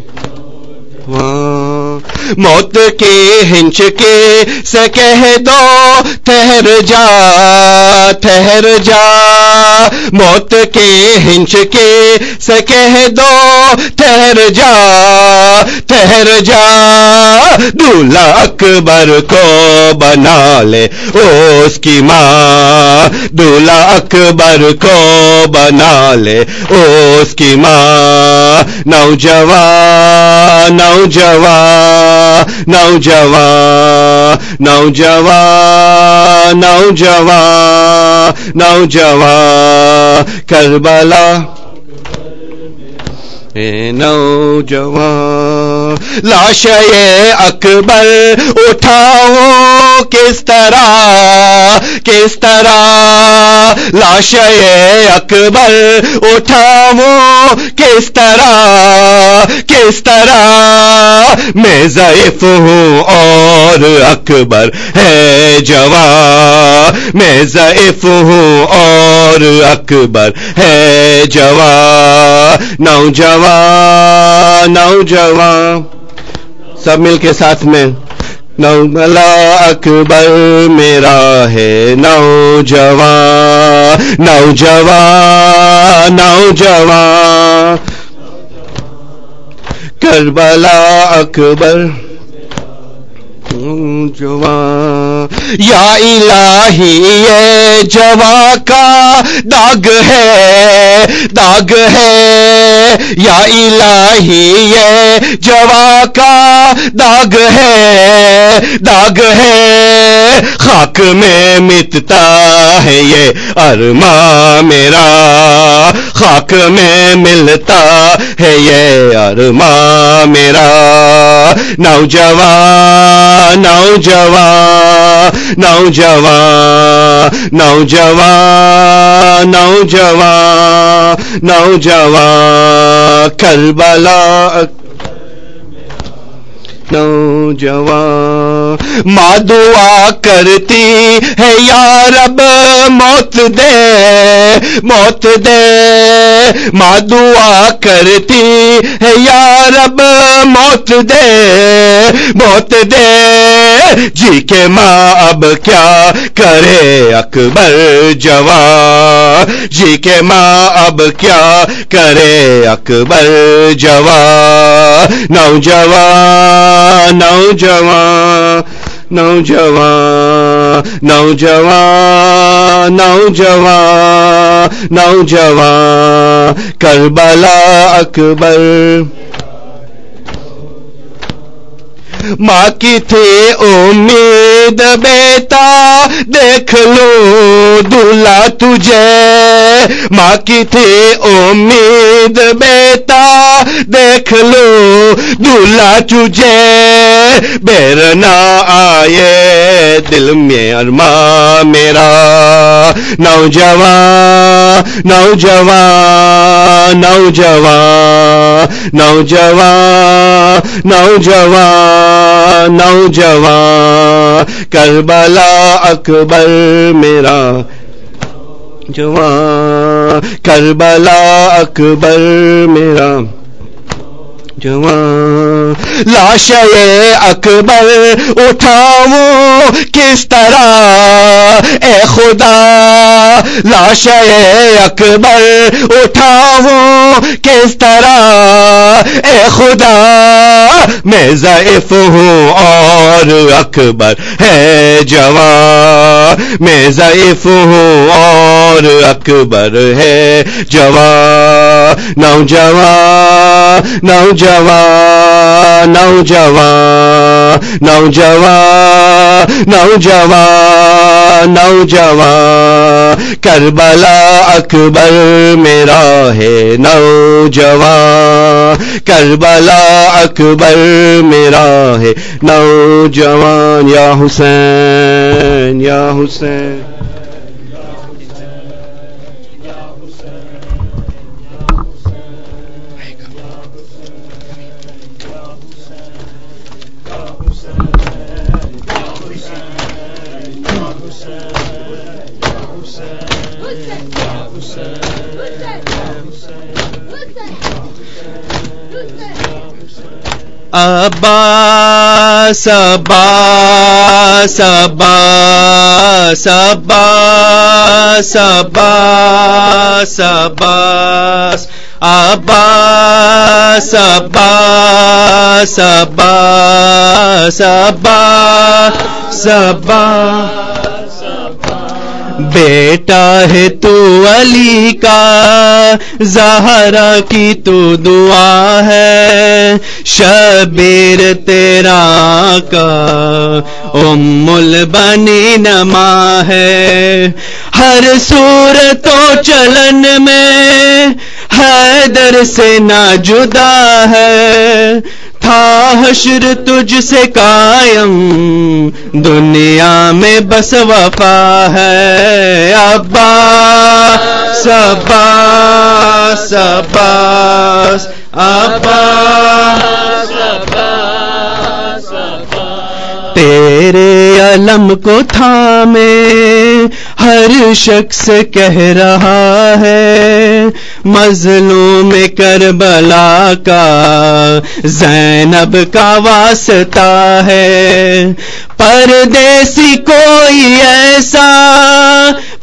موت کی ہنچ کے سے کہہ دو ٹھہر جا ٹھہر جا موت کی ہنچ کے سے کہہ دو ٹھہر جا ٹھہر جا دولہا اکبر کو بنا لے اس کی ماں دولہا اکبر کو بنا لے اس کی ماں نوجوان نوجوان نوجوان نوجوان نوجوان نوجوان کربلا نوجوان لاش اکبر اٹھاؤ کس طرح کس طرح لاش اکبر اٹھاؤ کس طرح کس طرح میں ضعیف ہوں اور اکبر ہے جوان میں ضعیف ہوں اور اکبر ہے جوان نوجوان نوجوان سب مل کے ساتھ میں نوبلا اکبر میرا ہے نوجوان نوجوان نوجوان کربلا اکبر جوان یا الہی یہ جوان کا داغ ہے یا الہی یہ جوان کا داغ ہے خاک میں مٹتا ہے یہ ارماں میرا خاک میں ملتا ہے یہ ارماں میرا نوجوان نوجوان نوجوان نوجوان نوجوان نوجوان کربلا نوجوان ماں دعا کرتی ہے یا رب موت دے موت دے ماں دعا کرتی ہے یا رب موت دے موت دے جی کے ماں اب کیا کرے اکبر جوان جی کے ماں اب کیا کرے اکبر جوان نوجوان نوجوان نوجوان نوجوان نوجوان نوجوان کربلا اکبر. ماں کی تھی امید بیٹا دیکھ لو دلہا تجھے. ماں کی تھی امید بیٹا دیکھ لو دلہا تجھے. بیر نہ آئے دل میں ارمان میرا. نوجوان نوجوان نوجوان نوجوان نوجوان نوجوان کربلا اکبر میرا جوان. کربلا اکبر میرا جوان. لاشے اکبر اٹھاؤں کس طرح اے خدا. لاشے اکبر اٹھاؤں کس طرح اے خدا. میں ضعیف ہوں اور اکبر ہے جوان. میں ضعیف ہوں اور اکبر ہے جوان. نوجوان نوجوان نوجوان نوجوان نوجوان نوجوان کربلا اکبر میرا ہے. نوجوان کربلا اکبر میرا ہے. نوجوان یا حسین یا حسین. عباس عباس عباس عباس عباس عباس عباس عباس عباس عباس عباس. بیٹا ہے تو علی کا زہرا کی تو دعا ہے. شبیر تیرا کا ام البنین ماں ہے. ہر صورت و چلن میں حیدر سے نہ جدا ہے. تھا حشر تجھ سے قائم دنیا میں بس وفا ہے. عباس عباس عباس عباس عباس تیرے علم کو تھامے ہر شخص کہہ رہا ہے. مظلوم کربلا کا زینب کا واسطہ ہے. پردیسی کوئی ایسا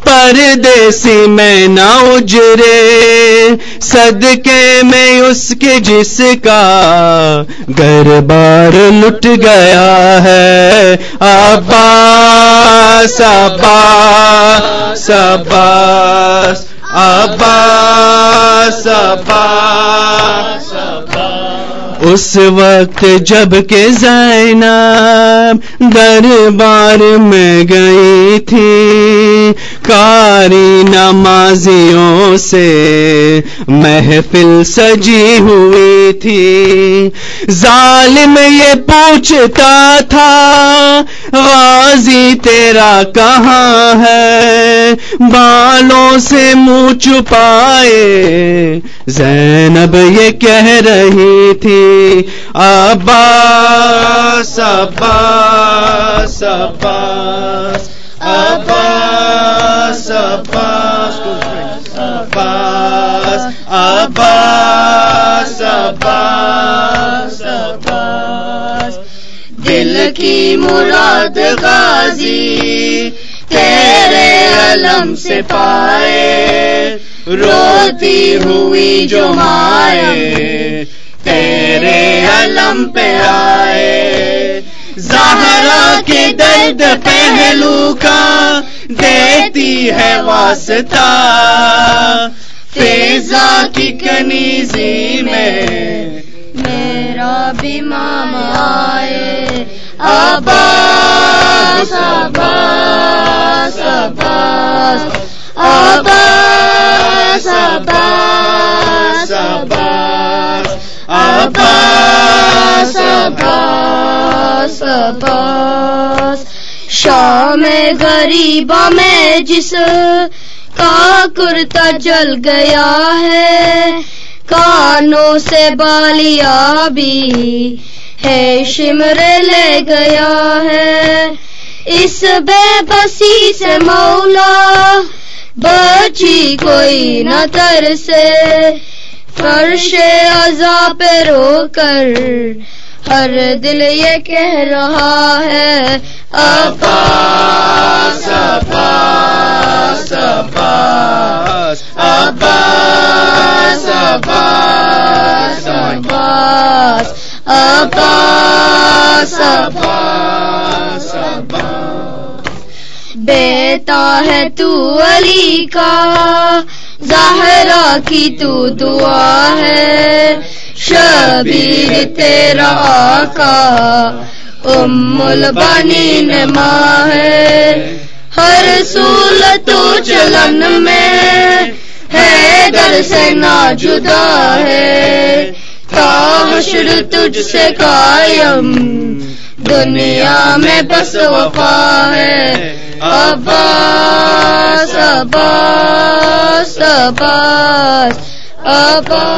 پردیسی میں نہ اجرے. صدقے میں اس کے جس کا گھر بار لٹ گیا ہے. عباس عباس عباس عباس عباس. اس وقت جب کہ زینب دربار میں گئی تھی قاری نمازیوں سے محفل سجی ہوئی تھی. ظالم یہ پوچھتا تھا غازی تیرا کہاں ہے. بالوں سے منہ چھپائے زینب یہ کہہ رہی تھی. عباس عباس عباس عباس عباس عباس عباس عباس عباس. دل کی مراد غازی تیرے علم سے پائے. روتی ہوئی جو مائیں تیرے علم پہ آئے. زہرا کے درد پہلو کا دیتی ہے واسطہ فیضا کی کنیزی میں میرا بھی ماما آئے عباس عباس عباس عباس عباس عباس عباس عباس عباس شام غریبہ میں جس کا کرتا جل گیا ہے کانوں سے بالیا بھی ہے شمر لے گیا ہے اس بے بسی سے مولا بچی کوئی نہ ترسے فرش عزا پہ رو کر ہر دل یہ کہہ رہا ہے عباس عباس عباس عباس عباس عباس عباس عباس عباس بیٹا ہے تو علی کا زہرا کی تو دعا ہے شبیر تیرا آقا ام البنین ماں ہے ہر رسول تو چلن میں حیدر سے نہ جدا ہے تا حشر تجھ سے قائم دنیا میں بس وفا ہے عباس عباس عباس عباس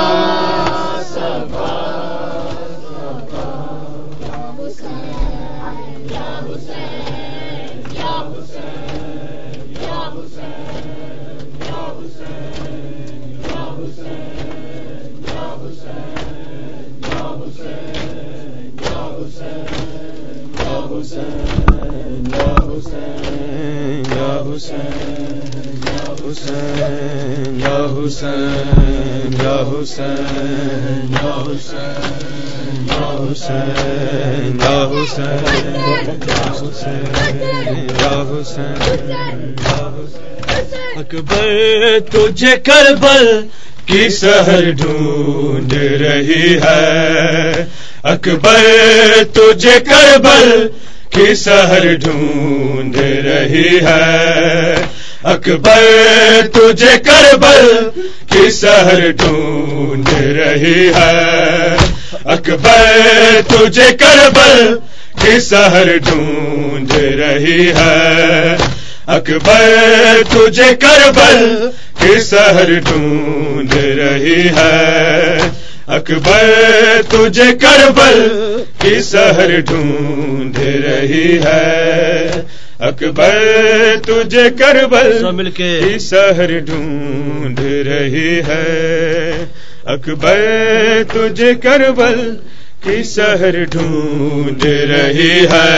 اکبر تجھے کربل کی سحر ڈھونڈ رہی ہے اکبر تجھے کربل کی سحر ڈھونڈ رہی ہے اکبر تجھے کربل کی سحر ڈھونڈ رہی ہے اکبر تجھے کربل کی سحر ڈھونڈ رہی ہے اکبر تجھے کربل کی سحر ڈھونڈ رہی ہے اکبر تجھے کربل کی سحر ڈھونڈ رہی ہے اکبر تجھے کربل کی سحر ڈھونڈ رہی ہے اکبر تجھے کربل کی سحر ڈھونڈ رہی ہے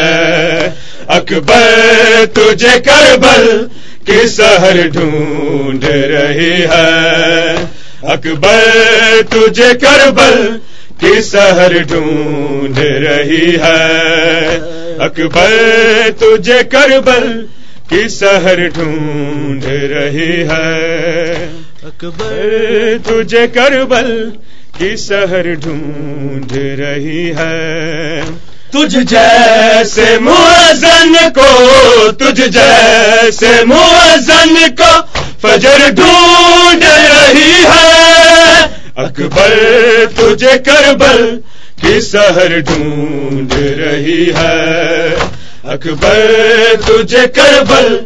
اکبر تجھے کربل کی سحر ڈھونڈ رہی ہے اکبر تجھے کربل کی سحر ڈھونڈ رہی ہے اکبر تجھے کربل کی سحر ڈھونڈ رہی ہے اکبر تجھے کربل کی سحر ڈھونڈ رہی ہے تجھ جیسے مؤذن کو تجھ جیسے مؤذن کو فجر ڈھونڈ رہی ہے اکبر تجھے کربل کی سحر ڈھونڈ رہی ہے اکبر تجھے کربل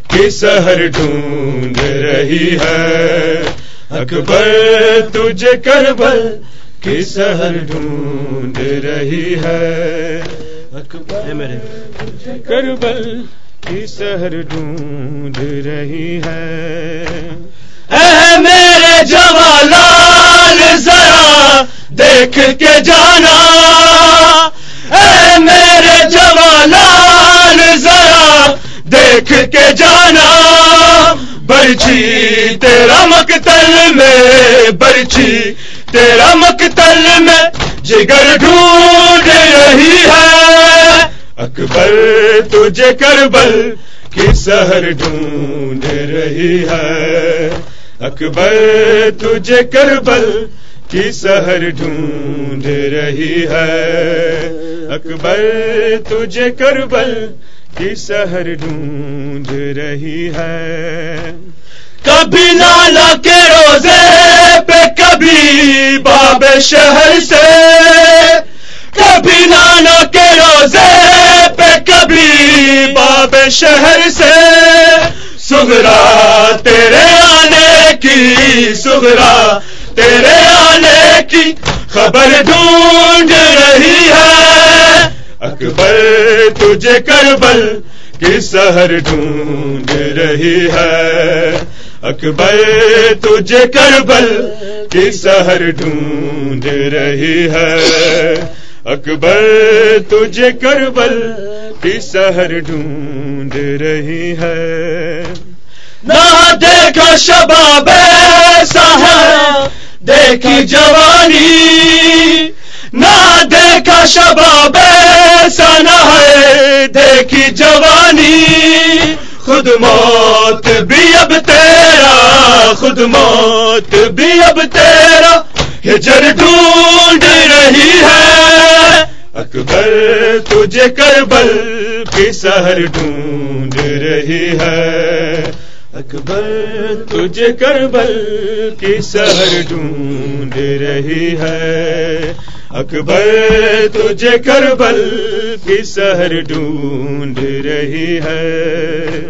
کی سحر ڈھونڈ رہی ہے اکبر تجھے کربل کی سحر ڈھونڈ رہی ہے اکبر تجھے کربل کی سحر ڈھونڈ رہی ہے اے میرے جوالان ذرا دیکھ کے جانا اے میرے جوالان ذرا دیکھ کے جانا برچھی تیرا مقتل میں برچھی تیرا مقتل میں جگر ڈھونڈ رہی ہے اکبر تجھے کربل کی سحر ڈھونڈ رہی ہے. اکبر تجھے کربل کی سحر ڈھونڈ رہی ہے. اکبر تجھے کربل کی سحر ڈھونڈ رہی ہے. کبھی لالا کے روزے پہ کبھی باب شہر سے, کبھی نانا کے روزے پہ کبھی باب شہر سے. سغرا تیرے آنے کی, سغرا تیرے آنے کی خبر ڈھونڈ رہی ہے. اکبر تجھے کربل کی سحر ڈھونڈ رہی ہے. اکبر تجھے کربل کی سحر ڈھونڈ رہی ہے. اکبر تجھے کربل کی سحر ڈھونڈ رہی ہے. نہ دیکھا شباب ایسا ہے دیکھی جوانی, نہ دیکھا شباب ایسا نہ ہے دیکھی جوانی. خود موت بھی اب تیرا, خود موت بھی اب تیرا ہجر ڈھونڈ رہی ہے. اکبر تجھے کربل کی سحر ڈھونڈ رہی ہے. اکبر تجھے کربل کی سحر ڈھونڈ رہی ہے. اکبر تجھے کربل کی سحر ڈھونڈ رہی ہے.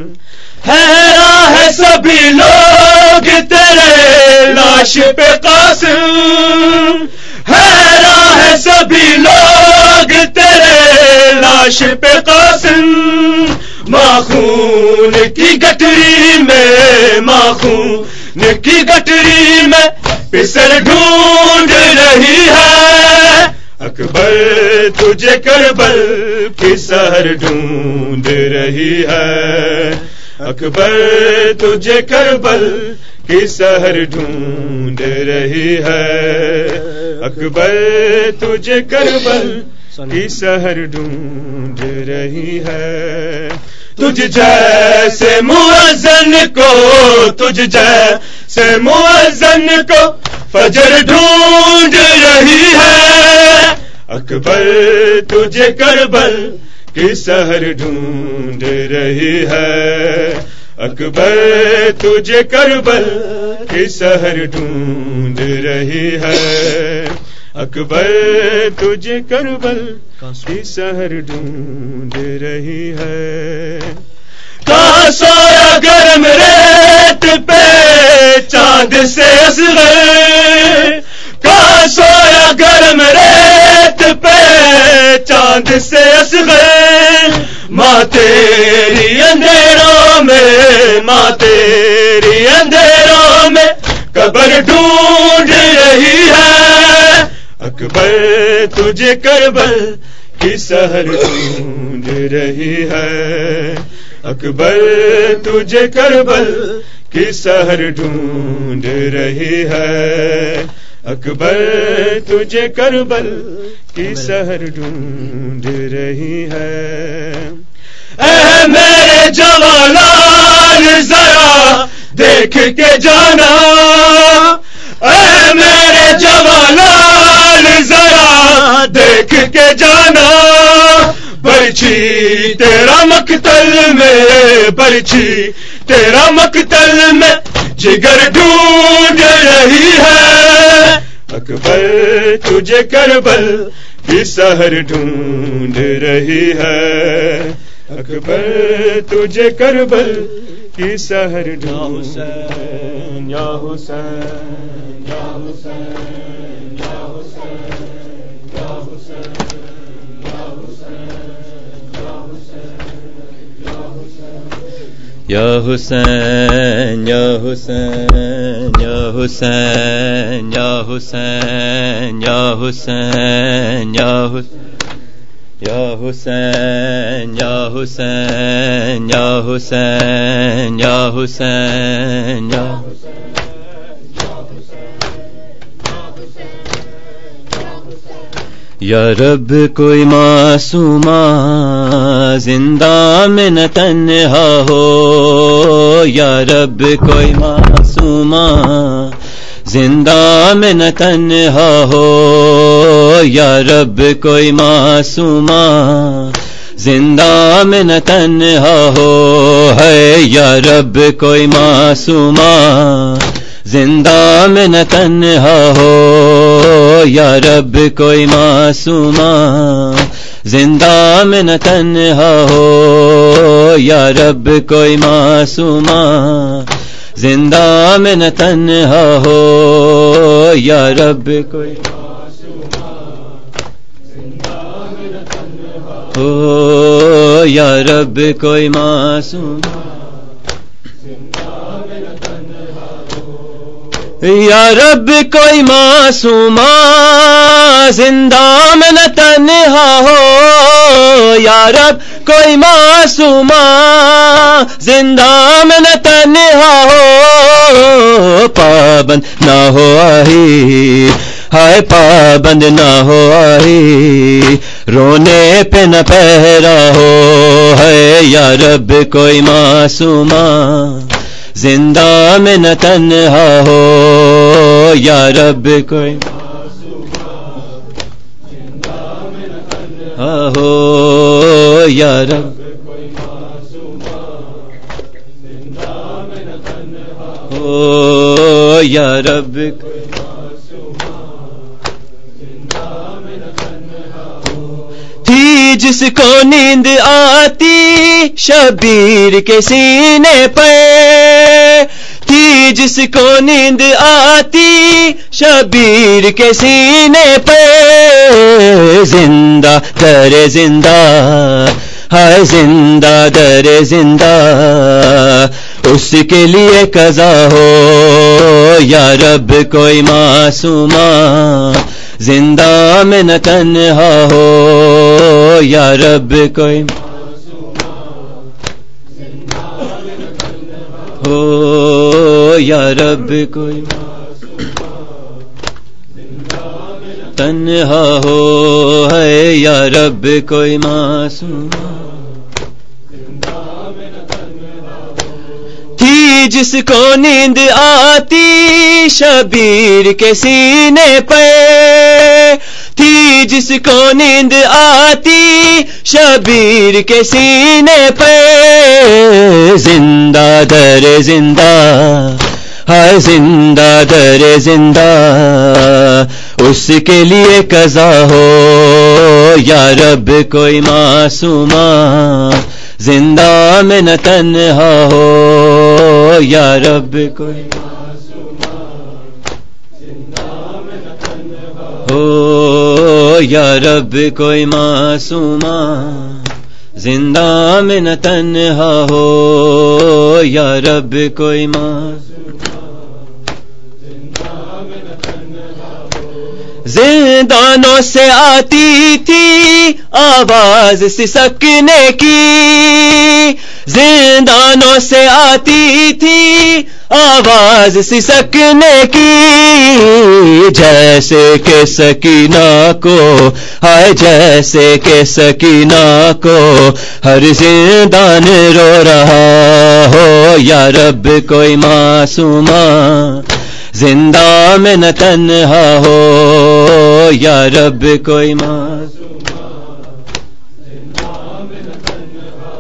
حیران ہے سبھی لوگ تیرے لاش پہ قاسم, حیران ہے سبھی لوگ تیرے لاش پہ قاسم. ماخون کی گٹری میں, ماخون کی گٹری میں پسر ڈھونڈ رہی ہے. اکبر تجھے کربل کی سحر ڈھونڈ رہی ہے. اکبر تجھے کربل کی سحر ڈھونڈ رہی ہے. اکبر تجھے کربل کی سحر ڈھونڈ رہی ہے. تجھ جیسے مؤذن کو, تجھ جیسے مؤذن کو فجر ڈھونڈ رہی ہے. اکبر تجھے کربل کی سحر ڈھونڈ رہی ہے. اکبر تجھے کربل کی سحر ڈھونڈ رہی ہے. اکبر تجھے کربل کی سحر ڈھونڈ رہی ہے. کہاں سویا گرم ریت پہ چاند سے اصغر, کہاں سویا گرم ریت پہ چاند سے اصغر. ماں تیری اندھیروں میں, ماں تیری اندھیروں میں قبر ڈھونڈ رہی ہے. اکبر تجھے کربل کی سحر ڈھونڈ رہی ہے. اکبر تجھے کربل کی سحر ڈھونڈ رہی ہے. اکبر تجھے کربل کی سحر ڈھونڈ رہی ہے. اے میرے جوانان ذرا دیکھ کے جانا, اے میرے جوانان ذرا دیکھ کے جانا. برچھی تیرا مقتل میں, برچھی تیرا مقتل میں جگر ڈھونڈ رہی ہے. اکبر تجھے کربل کی سحر ڈھونڈ رہی ہے. اکبر تجھے کربل کی سحر ڈھونڈ. یا حسین یا حسین یا حسین یا حسین یا حسین یا حسین یا حسین یا حسین یا حسین یا حسین یا حسین یا حسین یا حسین یا حسین یا یا رب کوئی معصومہ زندہ میں نہ تنہا ہو یا رب کوئی معصومہ زندہ میں نہ تنہا ہو یا رب کوئی معصومہ زندہ میں نہ تنہا ہو ہے یا رب کوئی معصومہ زندہ میں نہ تنہا ہو یا رب کوئی معصومہ زندہ میں نہ تنہا ہو یا رب کوئی معصومہ زندہ میں نہ تنہا ہو یا رب کوئی ہو یا رب کوئی معصوم یا رب کوئی معصومہ زندہ میں نہ تنہا ہو یا رب کوئی معصومہ زندہ میں نہ تنہا ہو پابند نہ ہو آہی ہائے پابند نہ ہو آہی رونے پہ نہ پہرا ہو ہے یا رب کوئی معصومہ زندہ میں نہ تنہا ہو یا رب کوئی ہو یا رب ہو یا رب تھی جس کو نیند آتی شبیر کے سینے پہ تھی جس کو نیند آتی شبیر کے سینے پہ زندہ در زندہ ہائے زندہ در زندہ اس کے لیے قضا ہو یا رب کوئی معصومہ زندہ میں نہ تنہا ہو یا رب کوئی ہو یا رب کوئی تنہا ہو ہے یا رب کوئی معصوم تھی جس کو نیند آتی شبیر کے سینے پہ تھی جس کو نیند آتی شبیر کے سینے پہ زندہ در زندہ ہائے زندہ در زندہ اس کے لیے قضا ہو یا رب کوئی معصومہ زندہ میں نہ تنہا ہو یا رب کوئی ہو یا رب کوئی معصومہ زندہ میں نہ تنہا ہو یا رب کوئی معصومہ زندانوں سے آتی تھی آواز سسکنے کی زندانوں سے آتی تھی آواز سسکنے کی جیسے کہ سکینہ کو ہائے جیسے کہ سکینہ کو ہر زندان رو رہا ہو یا رب کوئی معصومہ زندہ میں نہ تنہا ہو یا رب کوئی معصومہ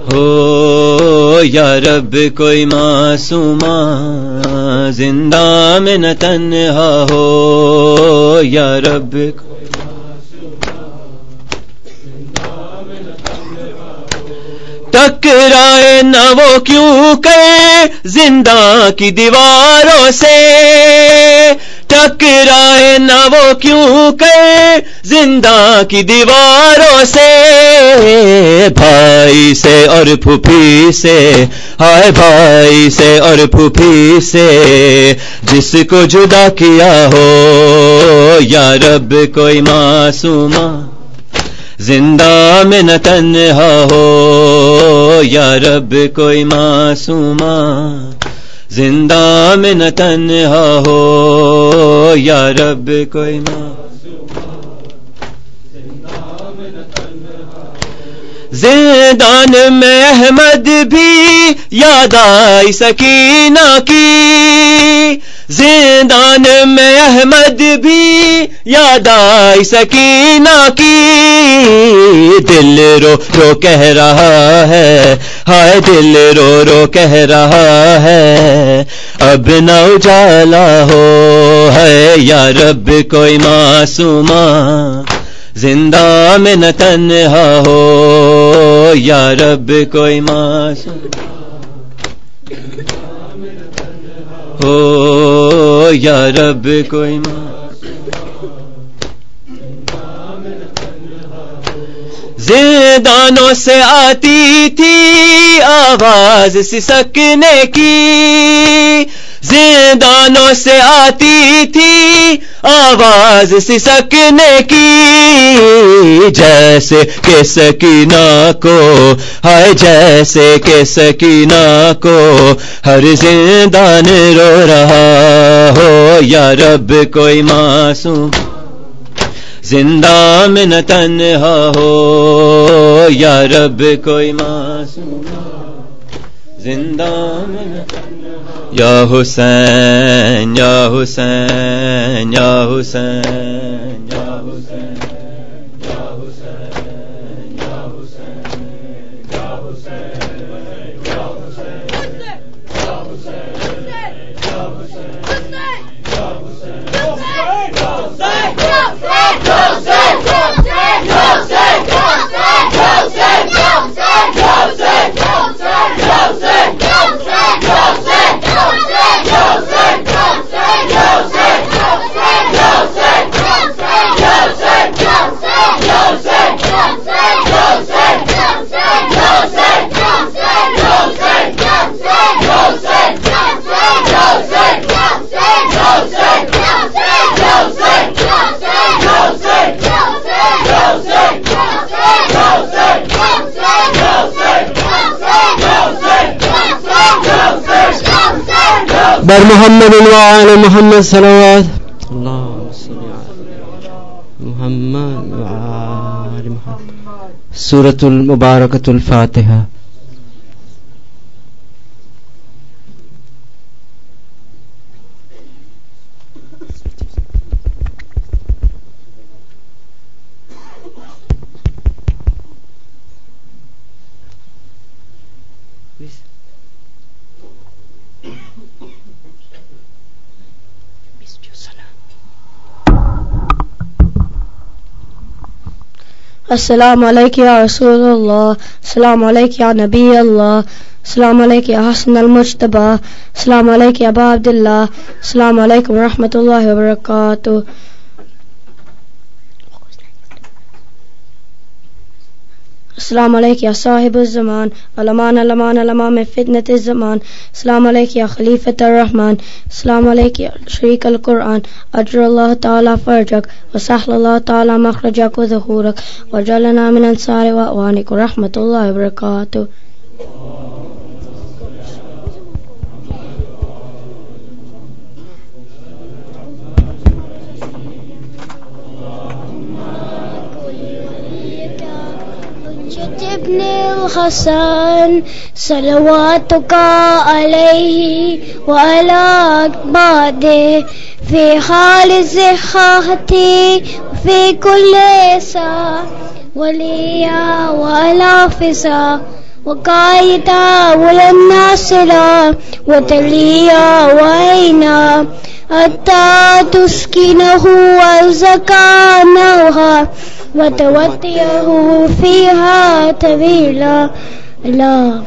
ہو یا رب کوئی معصومہ زندہ میں نہ تنہا ہو یا رب ٹکرائے نہ وہ کیوں کہ زندہ کی دیواروں سے ٹکرائے نہ وہ کیوں کہ زندہ کی دیواروں سے بھائی سے اور پھوپھی سے ہائے بھائی سے اور پھوپھی سے جس کو جدا کیا ہو یا رب کوئی معصومہ زندہ میں نہ تنہا ہو یا رب کوئی معصومہ زندہ میں نہ تنہا ہو یا رب کوئی زندان میں احمد بھی یاد آئی سکینہ کی، زندان میں احمد بھی یاد آئی سکینہ کی، دل رو رو کہہ رہا ہے، ہائے دل رو رو کہہ رہا ہے، اب نہ اجالا ہو ہے یا رب کوئی معصومہ، زندہ میں نہ تنہا ہو یا رب کوئی معصوم ہو یا رب کوئی زندانوں سے آتی تھی آواز سسکنے کی، زندانوں سے آتی تھی آواز سسکنے کی، جیسے کہ سکینہ کو، ہائے جیسے کہ سکینہ کو ہر زندان رو رہا ہو یا رب کوئی معصوم، زندہ میں نہ تنہا ہو یا رب کوئی معصوم، زندہ میں نہ یا حسین یا حسین یا حسین یا حسین یا حسین یا حسین یا حسین یا بر محمد وعلى محمد صلوات اللهم صل على محمد وعلى محمد. سورة المباركة الفاتحة. السلام علیکم یا رسول اللہ، السلام علیکم یا نبی اللہ، السلام علیکم یا حسن المجتبی، السلام علیکم یا ابا عبداللہ، السلام علیکم ورحمۃ اللہ وبرکاتہ. السلام علیکم یا صاحب الزمان، علمان علمان علمان میں فتنة الزمان، السلام علیکم یا خلیفۃ الرحمن، السلام علیکم یا شریک القرآن، اجر اللہ تعالی فرجک وسہل اللہ تعالی مخرجک وظہورک وجعلنا من انصار واعوانک ورحمۃ اللہ وبرکاتہ. ابن الحسن صلواتك عليه وعلى أكباده في حال صحته وفي كل ساعة وليا وحافظا وقائدا وللناصرا وتليا وعينا حتى تسكنه وزكانها وتوتيه فيها طويلا. لا